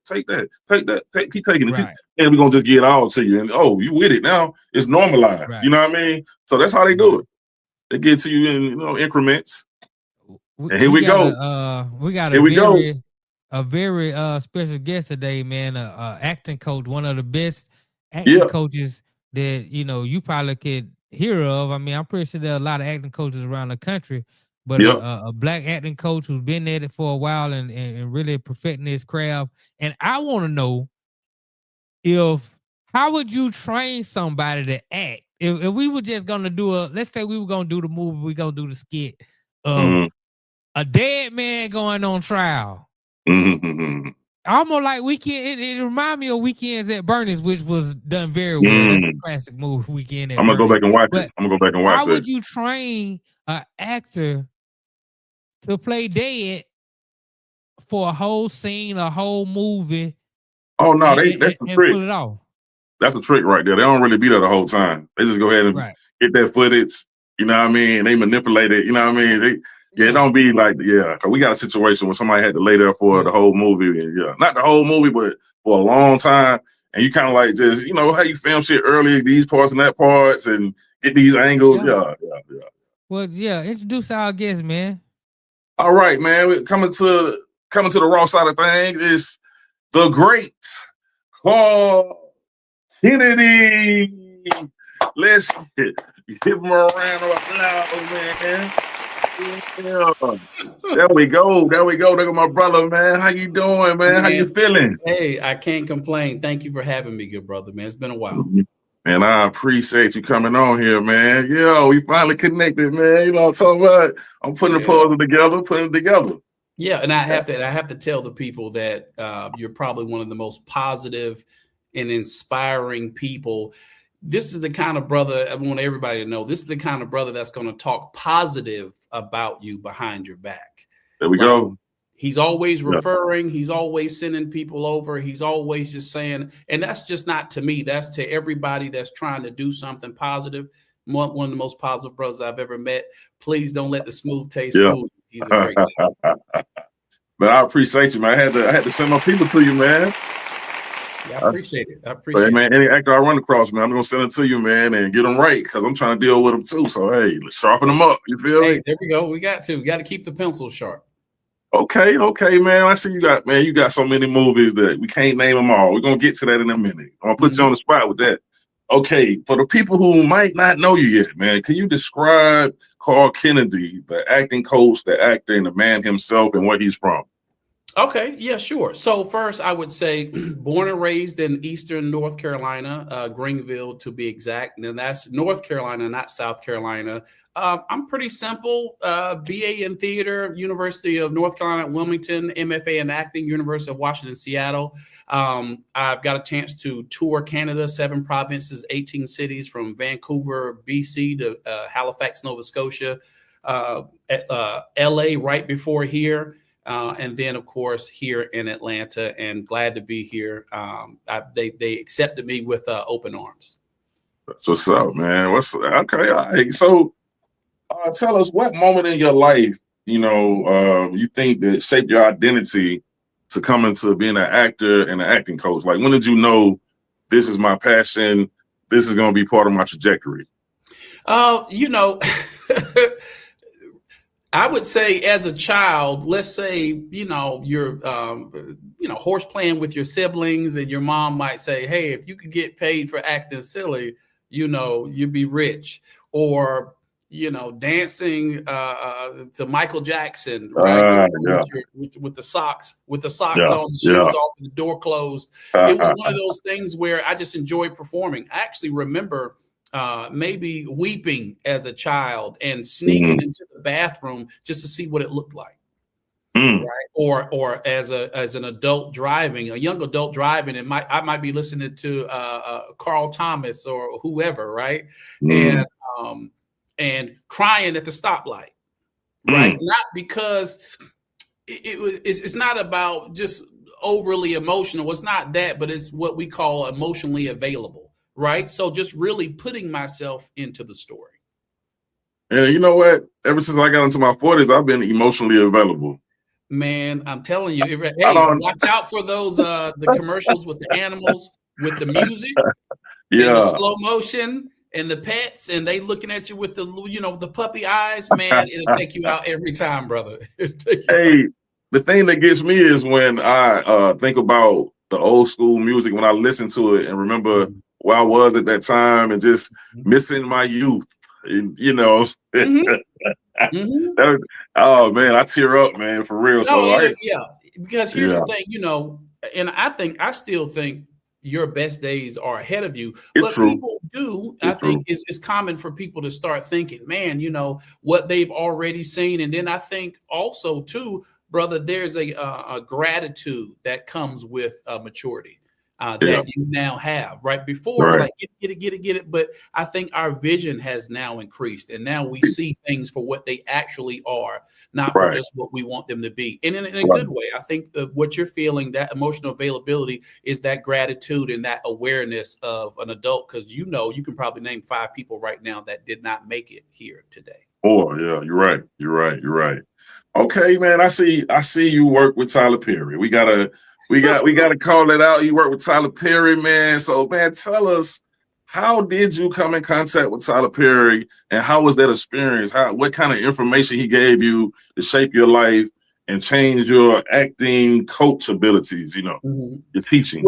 S4: keep taking it,
S5: Right,
S4: and we're gonna just get it all to you. And oh, you with it now? It's normalized.
S5: right,
S4: You know what I mean? So that's how they do
S5: right.
S4: it. They get to you in increments.
S5: We,
S4: And here
S5: we
S4: we
S5: got
S4: go.
S5: a
S4: Here we go.
S5: very special guest today, man. Acting coach, one of the best acting
S4: Yeah,
S5: coaches that you probably could hear of. I mean, I'm pretty sure there are a lot of acting coaches around the country, but
S4: yeah.
S5: a black acting coach who's been at it for a while and really perfecting his craft. And I want to know, if how would you train somebody to act? If we were just gonna let's say we were gonna do the movie, we gonna do the skit of
S4: Mm-hmm.
S5: a dead man going on trial.
S4: Mm-hmm.
S5: Almost like Weekend. It remind me of Weekends at Bernie's, which was done very well. That's a
S4: Mm.
S5: classic movie, Weekend at
S4: I'm gonna go
S5: Bernie's.
S4: back and watch it.
S5: But
S4: I'm gonna go back and watch
S5: how
S4: that.
S5: would you train an actor to play dead for a whole scene, a whole movie,
S4: Oh no, that's the
S5: and
S4: trick.
S5: pull it off?
S4: That's a trick right there. They don't really be there the whole time. They just go ahead and
S5: Right.
S4: get that footage. You know what I mean? They manipulate it. You know what I mean? It
S5: Yeah.
S4: don't be like, yeah. 'Cause we got a situation where somebody had to lay there for
S5: Yeah.
S4: the whole movie. And yeah, not the whole movie, but for a long time. And you kind of like just, how you film shit early, these parts and that parts, and get these angles.
S5: Yeah.
S4: Yeah.
S5: Well, yeah. Introduce our guest, man.
S4: All right, man. We're coming to the raw side of things is the great Carl Kennedy. Let's give him a round of applause, man. Yeah. There we go. Look at my brother, man. How you doing, man? How you feeling?
S7: Hey, I can't complain. Thank you for having me, good brother, man. It's been a while.
S4: Man, I appreciate you coming on here, man. Yeah, we finally connected, man. You know what I'm talking about? I'm putting the puzzle together.
S7: Yeah, and I have to tell the people that you're probably one of the most positive and inspiring people. This is the kind of brother I want everybody to know. This is the kind of brother that's going to talk positive about you behind your back.
S4: There we go.
S7: He's always referring. He's always sending people over. He's always just saying, and that's just not to me. That's to everybody that's trying to do something positive. one of the most positive brothers I've ever met. Please don't let the smooth taste
S4: Yeah.
S7: fool you. He's a great guy.
S4: Man, I appreciate you, man. I had to send my people to you, man.
S7: Yeah, I appreciate it. I
S4: But,
S7: appreciate
S4: hey,
S7: it.
S4: man, any actor I run across, man, I'm gonna send it to you, man, and get them right because I'm trying to deal with them too. So hey, let's sharpen them up. You feel me?
S7: Hey, there we go. We got to keep the pencil sharp.
S4: Okay, man. I see you got so many movies that we can't name them all. We're gonna get to that in a minute. I'm gonna put you on the spot with that. Okay, for the people who might not know you yet, man, can you describe Carl Kennedy, the acting coach, the actor, and the man himself, and where he's from?
S7: Okay, yeah, sure. So first, I would say born and raised in Eastern North Carolina, Greenville to be exact, and that's North Carolina, not South Carolina. I'm pretty simple. BA in theater, University of North Carolina at Wilmington, MFA in acting, University of Washington, Seattle. I've got a chance to tour Canada, 7 provinces, 18 cities from Vancouver, BC to Halifax, Nova Scotia, LA right before here. And then, of course, here in Atlanta, and glad to be here. They accepted me with open arms.
S4: That's what's up, man. Okay? All right. So, tell us what moment in your life, you think that shaped your identity to come into being an actor and an acting coach. Like, when did you know this is my passion? This is going to be part of my trajectory.
S7: I would say as a child, let's say, you're, horse playing with your siblings and your mom might say, hey, if you could get paid for acting silly, you'd be rich. Or, dancing to Michael Jackson, right? With the socks on, the shoes off, and the door closed. It was one of those things where I just enjoyed performing. I actually remember maybe weeping as a child and sneaking into the bathroom just to see what it looked like. Right. Or as an adult driving, a young adult driving, and I might be listening to Carl Thomas or whoever, right? And crying at the stoplight, right? Not because it's not about just overly emotional. It's not that, but it's what we call emotionally available. Right. So just really putting myself into the story.
S4: And you know what? Ever since I got into my 40s, I've been emotionally available.
S7: Man, I'm telling you, hey, watch out for those the commercials with the animals, with the music, and the slow motion and the pets, and they looking at you with the puppy eyes. Man, it'll take you out every time, brother.
S4: Hey, the thing that gets me is when I think about the old school music, when I listen to it and remember where I was at that time and just missing my youth, and, oh man, I tear up, man, for real.
S7: Because here's the thing, and I still think your best days are ahead of you. But people do, I think it's common for people to start thinking, man, what they've already seen. And then I think also too, brother, there's a gratitude that comes with maturity. That you now have, right? Before it's like get it. But I think our vision has now increased, and now we see things for what they actually are, not for just what we want them to be. And in a good way, I think what you're feeling, that emotional availability, is that gratitude and that awareness of an adult, because you can probably name 5 people right now that did not make it here today.
S4: Oh yeah, you're right. Okay, man, I see you work with Tyler Perry. We gotta call it out. You work with Tyler Perry, man. So, man, tell us, how did you come in contact with Tyler Perry, and how was that experience? What kind of information he gave you to shape your life and change your acting coach abilities? Your teaching.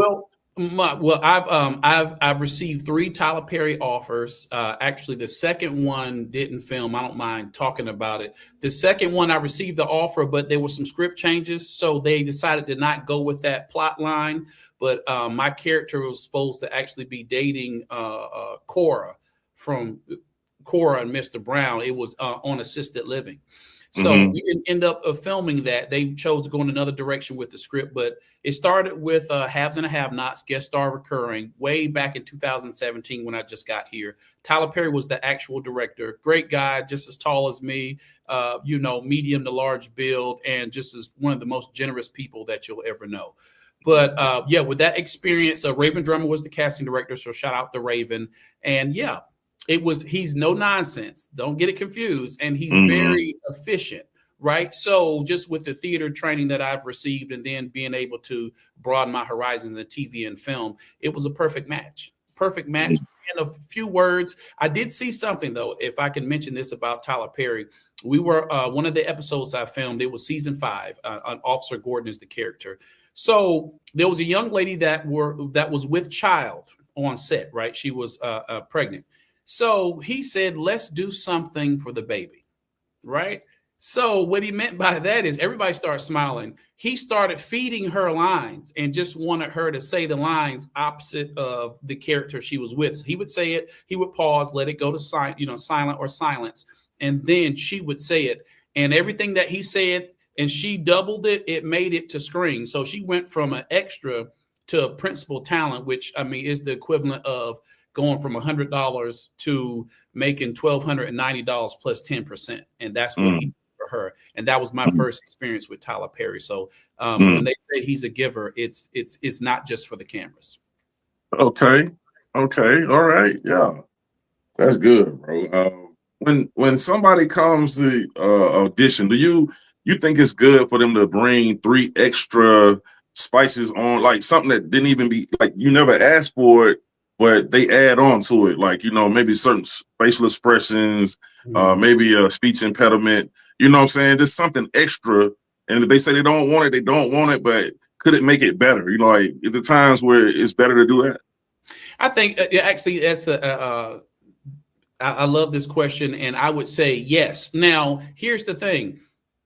S7: I've received 3 Tyler Perry offers. Actually, the second one didn't film. I don't mind talking about it. The second one, I received the offer, but there were some script changes, so they decided to not go with that plot line. But my character was supposed to actually be dating Cora from Cora and Mr. Brown. It was on assisted living. So we didn't end up filming that. They chose to go in another direction with the script, but it started with Haves and Have-Nots, guest star recurring, way back in 2017 when I just got here. Tyler Perry was the actual director. Great guy, just as tall as me, medium to large build, and just as one of the most generous people that you'll ever know. But with that experience, Raven Drummer was the casting director, so shout out to Raven. And He's no nonsense. Don't get it confused. And he's
S4: Mhm.
S7: very efficient, right? So just with the theater training that I've received and then being able to broaden my horizons in TV and film, it was a perfect match. Perfect match. In a few words, I did see something though, if I can mention this about Tyler Perry. We were one of the episodes I filmed, it was season 5. Officer Gordon is the character. So there was a young lady that was with child on set, right? She was pregnant. So he said, let's do something for the baby, right? So what he meant by that is everybody started smiling. He started feeding her lines and just wanted her to say the lines opposite of the character she was with. So he would say it, he would pause, let it go to silent or silence, and then she would say it. And everything that he said, and she doubled it, it made it to screen. So she went from an extra to a principal talent, which I mean is the equivalent of going from $100 to making $1,290 plus 10%. And that's what he did for her. And that was my first experience with Tyler Perry. So when they say he's a giver, it's not just for the cameras.
S4: Okay. Okay. All right. Yeah. That's good, bro. When somebody comes to audition, do you think it's good for them to bring 3 extra spices on, like something that didn't even be like you never asked for it, but they add on to it, like maybe certain facial expressions, maybe a speech impediment. You know what I'm saying? Just something extra. And if they say they don't want it, they don't want it. But could it make it better? Like at the times where it's better to do that.
S7: I think actually that's I love this question, and I would say yes. Now, here's the thing.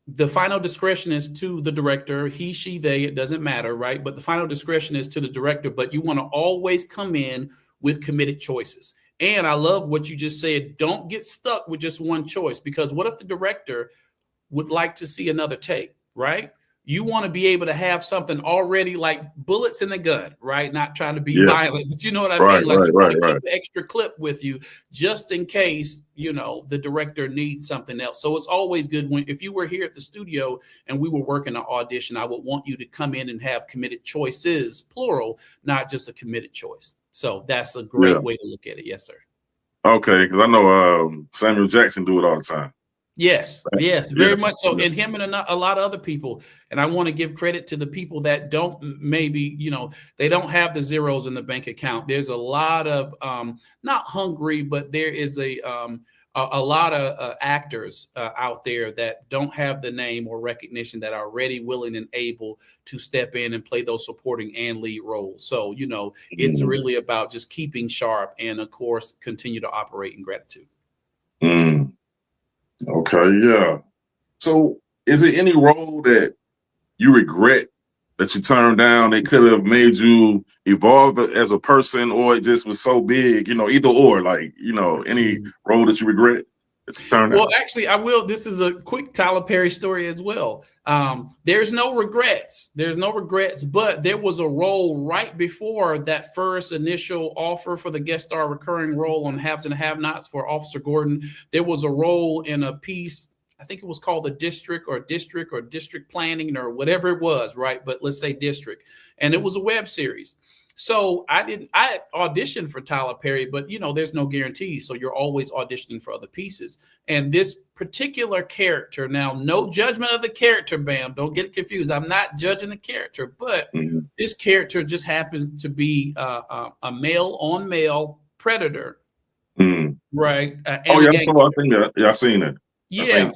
S7: The final discretion is to the director, he, she, they, it doesn't matter, right? But the final discretion is to the director, but you want to always come in with committed choices. And I love what you just said. Don't get stuck with just one choice, because what if the director would like to see another take, right? You want to be able to have something already like bullets in the gun, right? Not trying to be violent, but you know what I mean? Like you want to keep an extra clip with you just in case, the director needs something else. So it's always good if you were here at the studio and we were working an audition, I would want you to come in and have committed choices, plural, not just a committed choice. So that's a great way to look at it. Yes, sir.
S4: Okay, because I know Samuel Jackson do it all the time.
S7: Yes, very much so. And him and a lot of other people. And I want to give credit to the people that don't maybe, they don't have the zeros in the bank account. There's a lot of not hungry, but there is a lot of actors out there that don't have the name or recognition that are ready, willing, and able to step in and play those supporting and lead roles. So, it's really about just keeping sharp and, of course, continue to operate in gratitude.
S4: Okay, yeah. So is there any role that you regret that you turned down that could have made you evolve as a person, or it just was so big, either or, like, any role that you regret that you turned down?
S7: Well, actually, I will. This is a quick Tyler Perry story as well. There's no regrets. But there was a role right before that first initial offer for the guest star recurring role on Haves and Have-Nots for Officer Gordon. There was a role in a piece, I think it was called the District Planning or whatever it was, right? But let's say District. And it was a web series. So I auditioned for Tyler Perry, but there's no guarantees. So you're always auditioning for other pieces. And this particular character, now, no judgment of the character, Bam, don't get confused. I'm not judging the character, but this character just happens to be a male on male predator. Right.
S4: I think I've seen it.
S7: Yeah.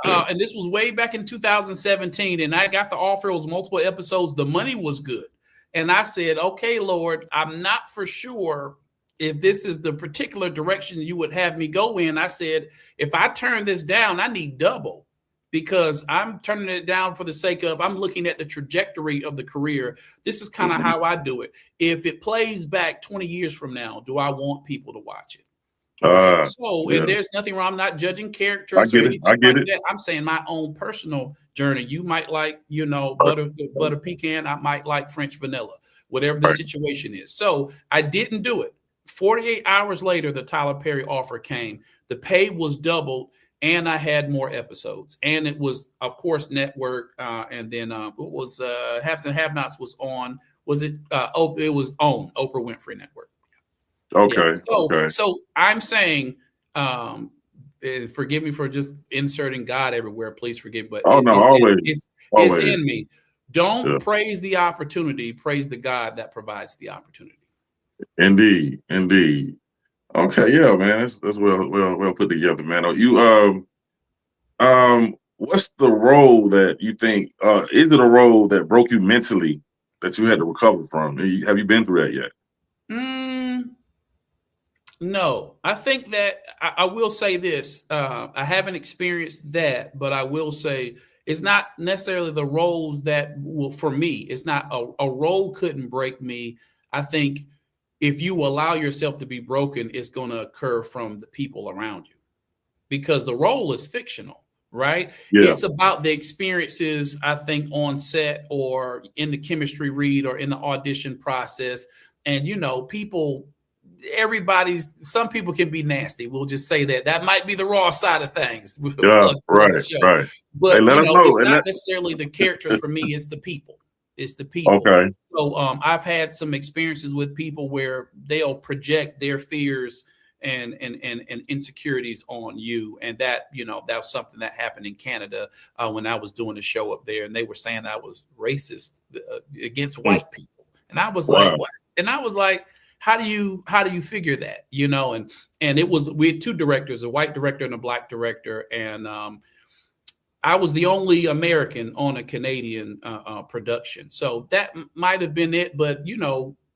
S7: And this was way back in 2017. And I got the offer. It was multiple episodes. The money was good. And I said, okay, Lord, I'm not for sure if this is the particular direction you would have me go in. I said, if I turn this down, I need double, because I'm turning it down for the sake of I'm looking at the trajectory of the career. This is kind of how I do it. If it plays back 20 years from now, do I want people to watch it? And there's nothing wrong. I'm not judging characters or anything like that. I'm saying my own personal journey. You might like, butter pecan. I might like French vanilla, whatever the situation is. So I didn't do it. 48 hours later, the Tyler Perry offer came. The pay was doubled, and I had more episodes. And it was, of course, network. And then it was Haves and Have-Nots was on. Was it? It was on Oprah Winfrey Network.
S4: Okay. Okay.
S7: So I'm saying, and forgive me for just inserting God everywhere. Please forgive, but
S4: Oh no, always,
S7: it's
S4: always.
S7: in me. Don't
S4: Yeah.
S7: praise the opportunity. Praise the God that provides the opportunity.
S4: Indeed. Indeed. Okay. Yeah, man. That's well put together, man. What's the role that you think? Is it a role that broke you mentally that you had to recover from? Have you been through that yet?
S7: Mm, no, I think that I will say this. I haven't experienced that, but I will say it's not necessarily the roles that will, for me, it's not a role couldn't break me. I think if you allow yourself to be broken, it's going to occur from the people around you because the role is fictional, right?
S4: Yeah.
S7: It's about the experiences, I think, on set or in the chemistry read or in the audition process. And, some people can be nasty. We'll just say that. That might be the raw side of things. We'll
S4: Yeah.
S7: plug the show.
S4: Right. Hey,
S7: But,
S4: let us know.
S7: it's
S4: And
S7: not necessarily the characters for me, it's the people. It's the people.
S4: okay.
S7: So I've had some experiences with people where they'll project their fears and insecurities on you, and that that was something that happened in Canada when I was doing a show up there, and they were saying I was racist against white people, and I was like,
S4: Wow.
S7: what? And I was like, how do you figure that? And we had two directors, a white director and a black director, and I was the only American on a Canadian production. So that might have been it. But,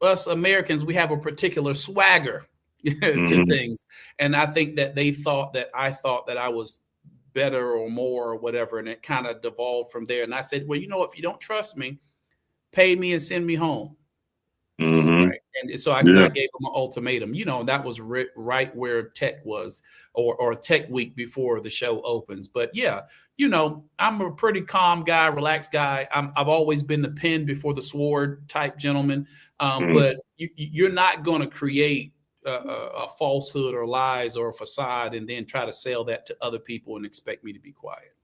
S7: us Americans, we have a particular swagger to things. And I think that I thought that I was better or more or whatever. And it kind of devolved from there. And I said, well, if you don't trust me, pay me and send me home. Right. And so I gave them an ultimatum, that was right where tech was or tech week before the show opens. But yeah, I'm a pretty calm guy, relaxed guy. I've always been the pen before the sword type gentleman. But you're not going to create a falsehood or lies or a facade and then try to sell that to other people and expect me to be quiet.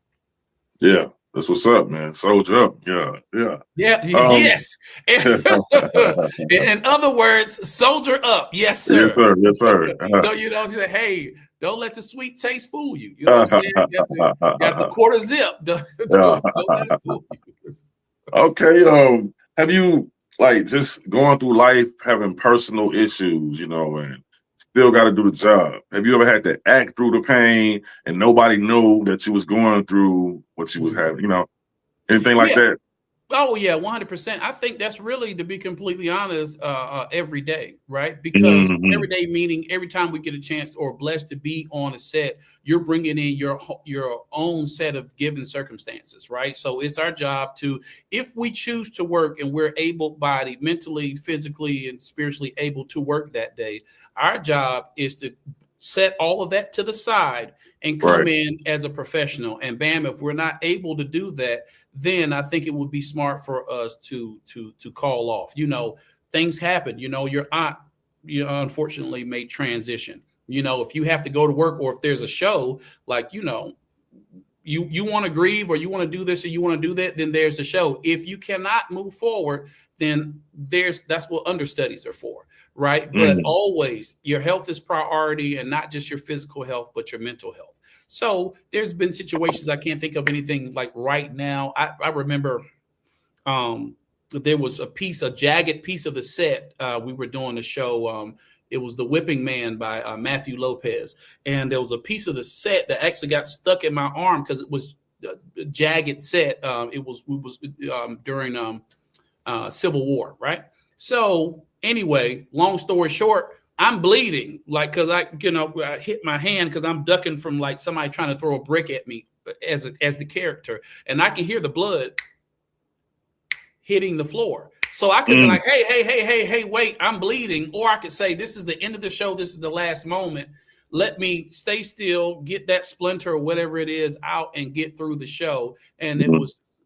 S4: Yeah. That's what's up, man. Soldier up. Yeah. Yeah.
S7: Yeah. Yes. In other words, soldier up. Yes, sir.
S4: Yes, sir.
S7: No, say, hey, don't let the sweet taste fool you. You know what I'm saying? You got the quarter zip. Don't let it fool you.
S4: Okay. Have you just going through life having personal issues, and still got to do the job? Have you ever had to act through the pain and nobody knew that you was going through what you was having? Anything like that?
S7: Oh yeah, 100%. I think that's really, to be completely honest, every day, right? Because every day, meaning every time we get a chance or blessed to be on a set, you're bringing in your own set of given circumstances, right? So it's our job to, if we choose to work and we're able-bodied, mentally, physically, and spiritually able to work that day, our job is to set all of that to the side and come in as a professional. And bam, if we're not able to do that, then I think it would be smart for us to call off. Things happen. Your aunt, unfortunately may transition. If you have to go to work or if there's a show, like, you want to grieve or you want to do this or you want to do that, then there's the show. If you cannot move forward, then that's what understudies are for, right? But always your health is priority, and not just your physical health, but your mental health. So there's been situations, I can't think of anything like right now. I remember there was a jagged piece of the set. We were doing a show. It was The Whipping Man by Matthew Lopez. And there was a piece of the set that actually got stuck in my arm because it was a jagged set. It was during Civil War, right? So anyway, long story short, I'm bleeding, because I hit my hand because I'm ducking from somebody trying to throw a brick at me as the character, and I can hear the blood hitting the floor. So I could be like, hey, wait, I'm bleeding. Or I could say, this is the end of the show. This is the last moment. Let me stay still, get that splinter or whatever it is out and get through the show. And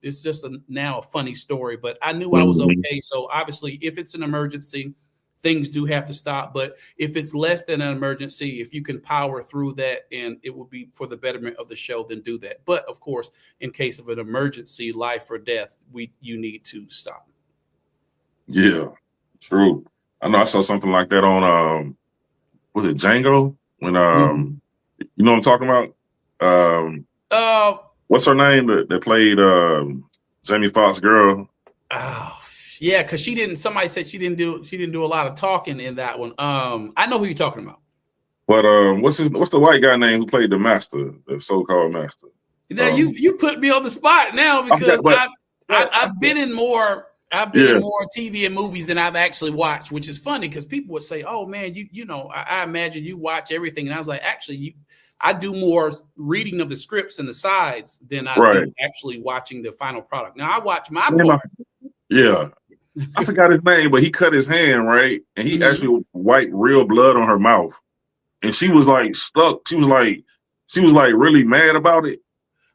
S7: it's just now a funny story, but I knew I was okay. So obviously if it's an emergency, things do have to stop. But if it's less than an emergency, if you can power through that and it will be for the betterment of the show, then do that. But of course, in case of an emergency, life or death, you need to stop.
S4: Yeah, true. I know I saw something like that on was it Django? When
S7: Mhm.
S4: you know what I'm talking about? What's her name that played Jamie Foxx girl?
S7: Oh, yeah, because somebody said she didn't do a lot of talking in that one. I know who you're talking about.
S4: But what's the white guy name who played the master, the so-called master?
S7: Now you put me on the spot now
S4: I forgot,
S7: because
S4: but
S7: I've been in more TV and movies than I've actually watched, which is funny because people would say, "Oh man, you know, I imagine you watch everything," and I was like, actually, I do more reading of the scripts and the sides than I
S4: right.
S7: do actually watching the final product. Now I watch my
S4: Yeah,
S7: part.
S4: yeah. I forgot his name, but he cut his hand, right? And he actually wiped real blood on her mouth. And she was like stuck. She was like really mad about it.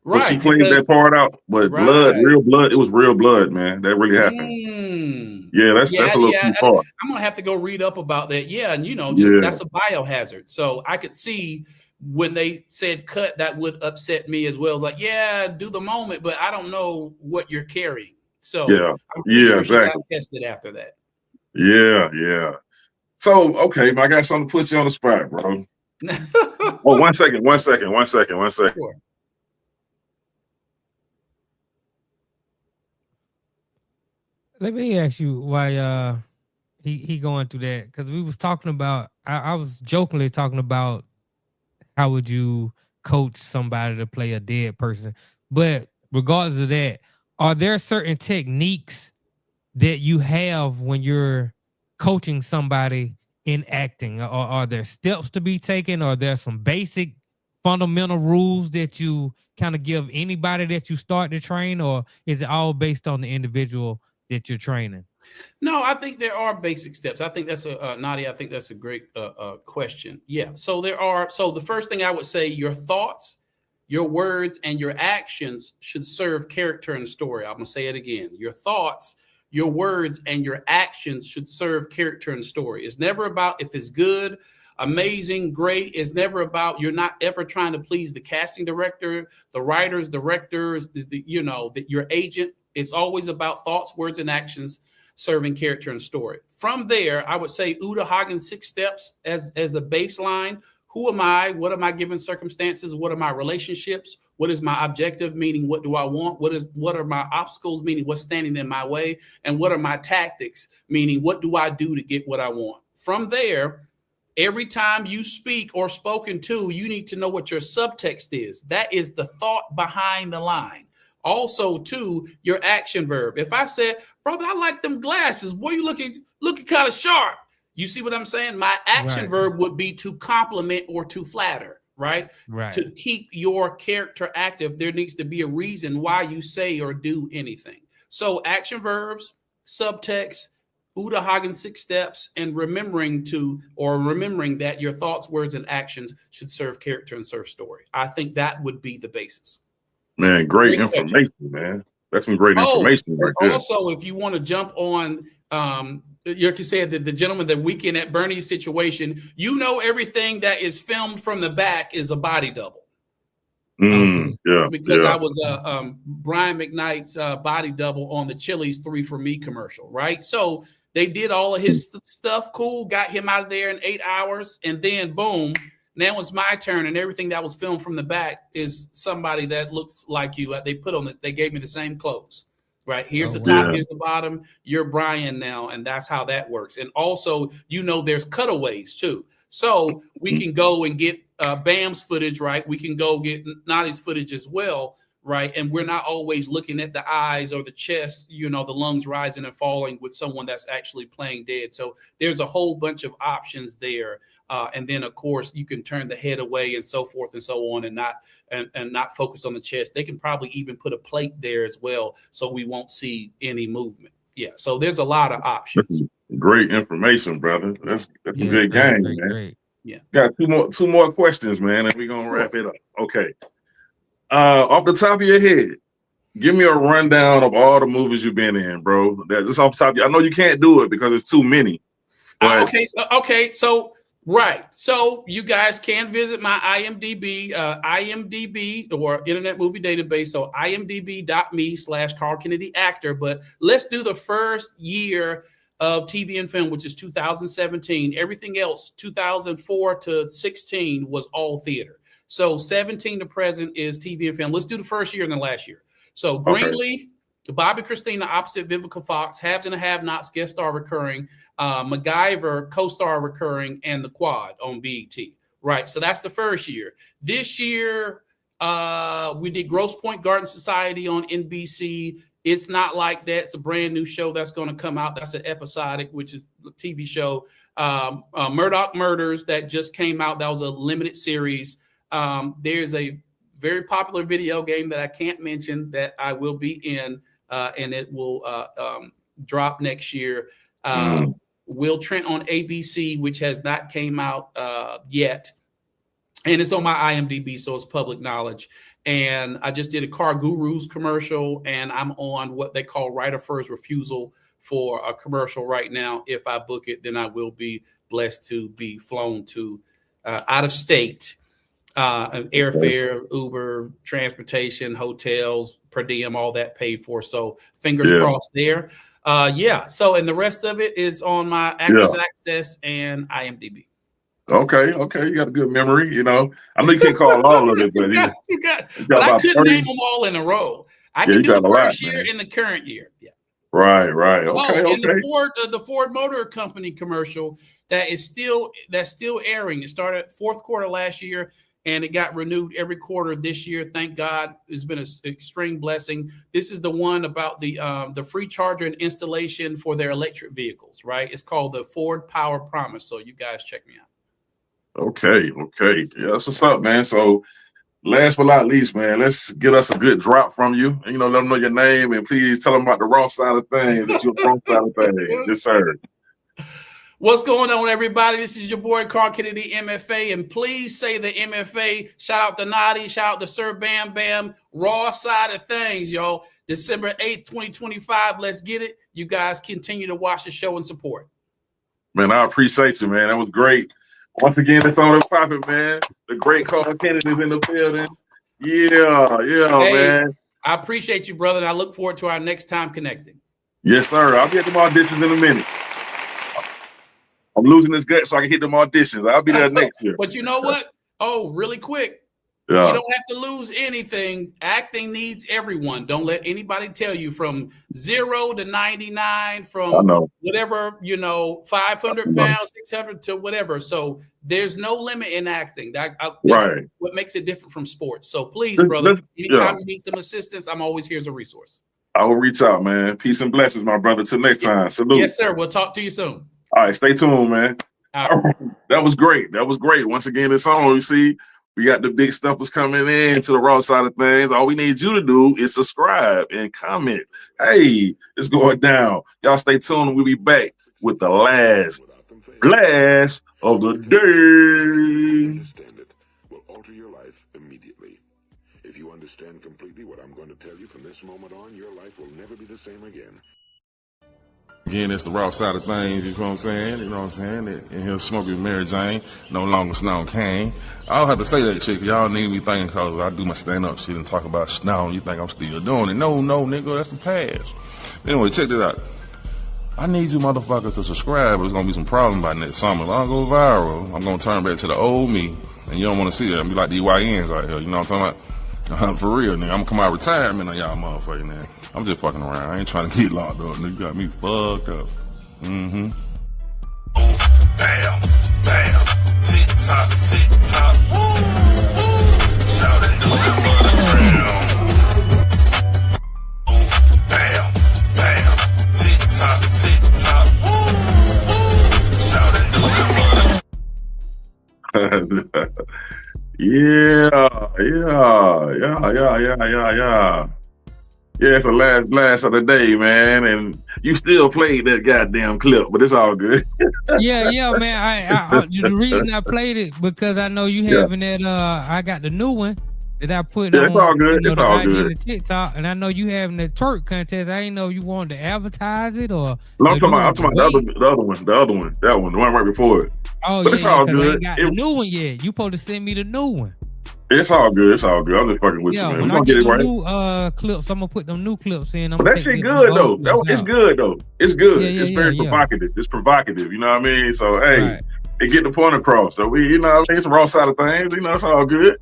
S4: But she
S7: Right,
S4: played that part out. But blood,
S7: right.
S4: real blood, it was real blood, man. That really happened. Yeah, that's a little too far.
S7: I'm gonna have to go read up about that. Yeah, and
S4: Yeah.
S7: that's a biohazard. So I could see when they said cut, that would upset me as well. It's like, yeah, do the moment, but I don't know what you're carrying. So
S4: Yeah.
S7: I'm pretty sure she
S4: Exactly.
S7: got tested after that.
S4: Yeah. So, okay, I got something to put you on the spot, bro. Oh, one second.
S7: Sure.
S5: Let me ask you why he going through that, because we was talking about, I was jokingly talking about how would you coach somebody to play a dead person, but regardless of that, are there certain techniques that you have when you're coaching somebody in acting, or are there steps to be taken, or there some basic fundamental rules that you kind of give anybody that you start to train, or is it all based on the individual that you're training?
S7: No, I think there are basic steps. I think that's Nadia. I think that's a great question. Yeah. So there are. So the first thing I would say, your thoughts, your words, and your actions should serve character and story. I'm gonna say it again. Your thoughts, your words, and your actions should serve character and story. It's never about if it's good, amazing, great. It's never about, you're not ever trying to please the casting director, the writers, directors, your agent. It's always about thoughts, words, and actions serving character and story. From there, I would say Uta Hagen's 6 steps as a baseline. Who am I? What am I given circumstances? What are my relationships? What is my objective? Meaning, what do I want? What are my obstacles? Meaning, what's standing in my way? And what are my tactics? Meaning, what do I do to get what I want? From there, every time you speak or spoken to, you need to know what your subtext is. That is the thought behind the line. Also, too, your action verb. If I said, brother, I like them glasses. Boy, you looking kind of sharp. You see what I'm saying? My action verb would be to compliment or to flatter, right? To keep your character active, there needs to be a reason why you say or do anything. So action verbs, subtext, Uta Hagen's 6 steps, and remembering that your thoughts, words, and actions should serve character and serve story. I think that would be the basis.
S4: Man, great information, man. That's some great information right there.
S7: Also, if you want to jump on, like you said, the gentleman, the Weekend at Bernie's situation, everything that is filmed from the back is a body double. Because I was Brian McKnight's body double on the Chili's 3 for Me commercial, right? So they did all of his stuff, cool, got him out of there in 8 hours, and then boom, now it's my turn, and everything that was filmed from the back is somebody that looks like you. They gave me the same clothes, right? Here's the top, here's the bottom. You're Brian now, and that's how that works. And also, there's cutaways too. So we can go and get Bam's footage, right? We can go get Nadi's footage as well, right? And we're not always looking at the eyes or the chest, the lungs rising and falling with someone that's actually playing dead. So there's a whole bunch of options there. And then, of course, you can turn the head away and so forth and so on, and not focus on the chest. They can probably even put a plate there as well, so we won't see any movement. Yeah. So there's a lot of options.
S4: Great information, brother. That's a good game, man.
S5: Great.
S7: Yeah.
S4: Got two more questions, man, and we're gonna wrap it up. Okay. Off the top of your head, give me a rundown of all the movies you've been in, bro. That's off the top. I know you can't do it because it's too many. But
S7: Right. So you guys can visit my IMDb or Internet Movie Database. So imdb.me/Carl Kennedy actor. But let's do the first year of TV and film, which is 2017. Everything else, 2004 to 16, was all theater. So 17 to present is TV and film. Let's do the first year and the last year. So Greenleaf, Bobby Christina opposite Vivica Fox, Haves and Have-Nots guest star recurring, MacGyver co-star recurring, and The Quad on BET. Right. So that's the first year. This year, we did Grosse Pointe Garden Society on NBC. It's Not Like That. It's a brand new show that's going to come out. That's an episodic, which is a TV show. Murdoch Murders that just came out. That was a limited series. There's a very popular video game that I can't mention that I will be in, and it will drop next year. Will Trent on ABC, which has not came out yet. And it's on my IMDb, so it's public knowledge. And I just did a Car Gurus commercial, and I'm on what they call right of first refusal for a commercial right now. If I book it, then I will be blessed to be flown to out of state. Airfare, Uber, transportation, hotels, per diem, all that paid for. So fingers crossed there. So, and the rest of it is on my Actors Access and IMDb.
S4: Okay, you got a good memory. You know, I know you can't call all of it, but
S7: but I couldn't name them all in a row. I can do the first year and the current year. Yeah.
S4: Right. Okay.
S7: And the Ford Motor Company commercial that's still airing. It started fourth quarter last year, and it got renewed every quarter this year. Thank God, it's been an extreme blessing. This is the one about the free charger and installation for their electric vehicles. Right? It's called the Ford Power Promise. So you guys check me out.
S4: Okay. Yeah, that's what's up, man. So last but not least, man, let's get us a good drop from you. And, let them know your name, and please tell them about the Raw Side of Things, that you're Raw Side of Things. Yes, sir.
S7: What's going on, everybody? This is your boy, Carl Kennedy, MFA. And please say the MFA. Shout out to Nadi. Shout out to Sir Bam Bam. Raw Side of Things, y'all. December 8th, 2025. Let's get it. You guys continue to watch the show and support.
S4: Man, I appreciate you, man. That was great. Once again, it's on the popping, man. The great Carl Kennedy's in the building. Yeah, man.
S7: I appreciate you, brother, and I look forward to our next time connecting.
S4: Yes, sir. I'll get them auditions in a minute. I'm losing this gut so I can hit them auditions. I'll be there next year.
S7: But you know what? Oh, really quick.
S4: Yeah.
S7: You don't have to lose anything. Acting needs everyone. Don't let anybody tell you from 0 to 99, from whatever, 500 pounds, 600 to whatever. So there's no limit in acting. That's what makes it different from sports. So please, brother, anytime you need some assistance, I'm always here as a resource.
S4: I will reach out, man. Peace and blessings, my brother. Till next time. Salute.
S7: Yes, sir. We'll talk to you soon.
S4: All right. Stay tuned, man. That was great. Once again, it's on. You see, we got the big stuffers coming in to the Raw Side of Things. All we need you to do is subscribe and comment. Hey, it's going down. Y'all stay tuned. We'll be back with the last blast of the day.
S8: Will alter your life immediately. If you understand completely what I'm going to tell you from this moment on, your life will never be the same again.
S9: Again, it's the Raw Side of Things, you know what I'm saying? And he'll smoke with Mary Jane, no longer Snow Kane. I don't have to say that shit, cause y'all need me thinking, cause I do my stand-up shit and talk about Snow, you think I'm still doing it. No, nigga, that's the past. Anyway, check this out. I need you motherfuckers to subscribe, or there's gonna be some problems by next summer. If I don't go viral, I'm gonna turn back to the old me, and you don't wanna see that. I'm be like the YNs out here, you know what I'm talking about? For real, nigga. I'm gonna come out of retirement on y'all motherfuckers, man. I'm just fucking around. I ain't trying to get locked up, nigga. You got me fucked up.
S3: Bam, bam, tick tock, shout and do it for the crown. Bam, bam, tick tock, shout and do it for the
S4: Yeah, it's the last blast of the day, man. And you still played that goddamn clip, but it's all good.
S5: yeah, man. I the reason I played it because I know you having that. I got the new one that I put on.
S4: It's all good. It's all good.
S5: The TikTok, and I know you having the twerk contest. I didn't know you wanted to advertise it or.
S4: No, I'm talking about the other one, the one right before it.
S5: Oh,
S4: but it's all good.
S5: I ain't got the new one yet. You supposed to send me the new one.
S4: It's all good. It's all good. I'm just fucking with you,
S5: Yeah,
S4: man. We're
S5: when I
S4: gonna get
S5: get
S4: it
S5: them
S4: right.
S5: new clips, I'm gonna put them new clips in. I'm
S4: But
S5: gonna
S4: that
S5: take
S4: shit
S5: them
S4: good
S5: old
S4: though.
S5: clips
S4: It's
S5: out.
S4: good though. It's good.
S5: Yeah,
S4: It's very
S5: yeah.
S4: provocative. It's provocative. You know what I mean? So hey,
S5: Right.
S4: it get the point across. So we, you know what I mean? It's the raw side of things. You know, it's all good.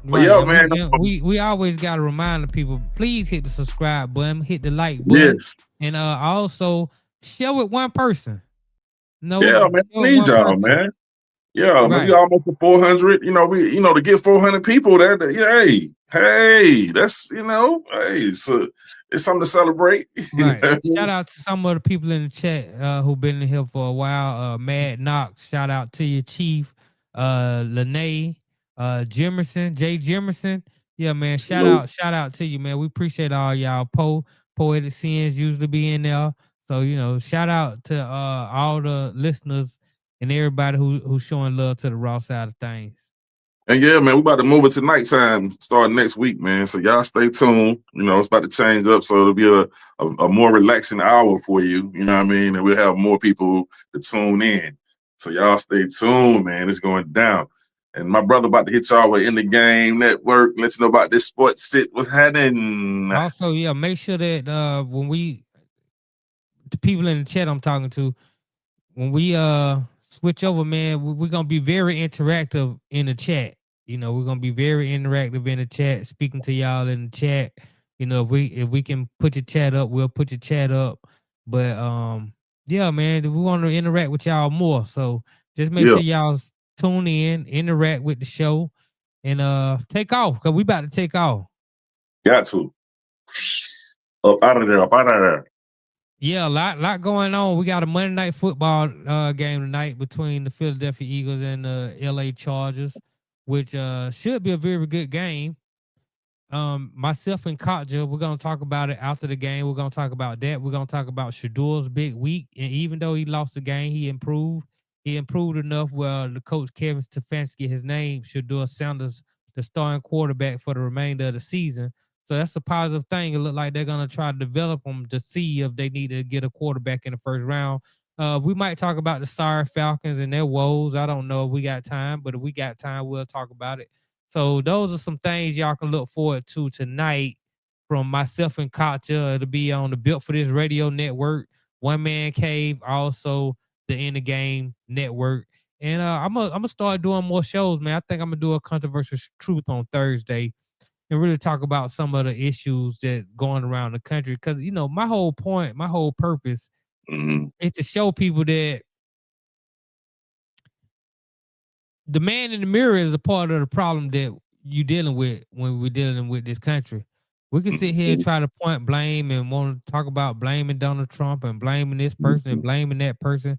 S4: But
S5: Right,
S4: yeah,
S5: and
S4: man.
S5: we always gotta remind the people, please hit the subscribe button, hit the like button,
S4: Yes.
S5: and also share with one person.
S4: Yeah, man.
S5: Share with
S4: Need
S5: one
S4: y'all,
S5: person.
S4: man. Yeah, man. We
S5: Right.
S4: almost at 400. You know, to get 400 people, hey, that's so it's something to celebrate. You
S5: Right.
S4: know?
S5: Shout out to some of the people in the chat who've been in here for a while. Mad Knox, shout out to you, Chief. Lene, Jimerson, Jay Jimerson. Yeah, man. Shout out to you, man. We appreciate all y'all. Poetic Sins usually be in there. So, shout out to all the listeners and everybody who's showing love to the raw side of things.
S4: And yeah, man, we about to move it to nighttime starting next week, man. So y'all stay tuned. You know, it's about to change up, so it'll be a more relaxing hour for you. You know what I mean? And we'll have more people to tune in. So y'all stay tuned, man. It's going down. And my brother about to hit y'all with In the Game Network. Let you know about this sports sit. What's happening?
S5: Also, yeah, make sure that the people in the chat I'm talking to, when we switch over, man, we're gonna be very interactive in the chat. We're gonna be very interactive in the chat, speaking to y'all in the chat. If we can put your chat up, we'll put your chat up. But yeah, man, we want to interact with y'all more. So just make sure y'all tune in, interact with the show, and take off, because we about to take off.
S4: Got to. Up out of there.
S5: Yeah, a lot going on. We got a Monday Night Football game tonight between the Philadelphia Eagles and the LA Chargers, which should be a very good game. Myself and Katja, we're gonna talk about it after the game. We're gonna talk about that. We're gonna talk about Shador's big week, and even though he lost the game, he improved. He improved enough where the coach Kevin Stefanski, his name, Shador Sanders, the starting quarterback for the remainder of the season. So that's a positive thing. It looked like they're gonna try to develop them to see if they need to get a quarterback in the first round. We might talk about the sorry Falcons and their woes. I don't know if we got time, but if we got time, we'll talk about it. So those are some things y'all can look forward to tonight from myself and Katja. It'll be on the Built for This Radio Network, One Man Cave, also the In the Game Network. And I'm gonna start doing more shows, man. I think I'm gonna do a controversial truth on Thursday and really talk about some of the issues that going around the country. Because my whole point, my whole purpose is to show people that the man in the mirror is a part of the problem that you're dealing with when we're dealing with this country. We can sit here and try to point blame and want to talk about blaming Donald Trump and blaming this person and blaming that person.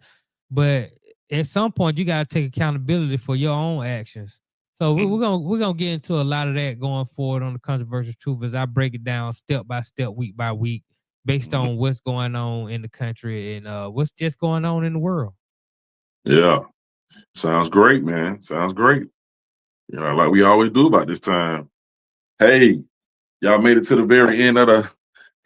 S5: But at some point, you got to take accountability for your own actions. So we're gonna get into a lot of that going forward on the controversial truth as I break it down step by step, week by week, based on what's going on in the country and what's just going on in the world.
S4: Yeah. Sounds great, man. Sounds great. Like we always do about this time. Hey, y'all made it to the very end of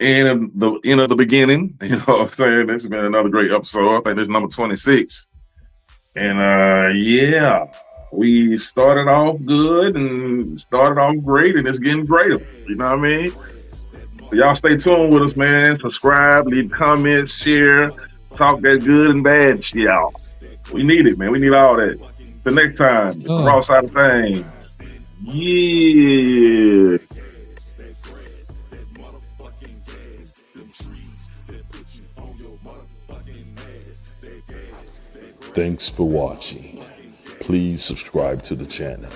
S4: the beginning. You know what I'm saying? This has been another great episode. I think this is number 26. And yeah, we started off good and started off great, and it's getting greater. You know what I mean? So y'all stay tuned with us, man. Subscribe, leave comments, share, talk that good and bad shit, y'all. We need it, man. We need all that. Till next time, it's the Raw Side of Thangzz. Yeah.
S2: Thanks for watching. Please subscribe to the channel.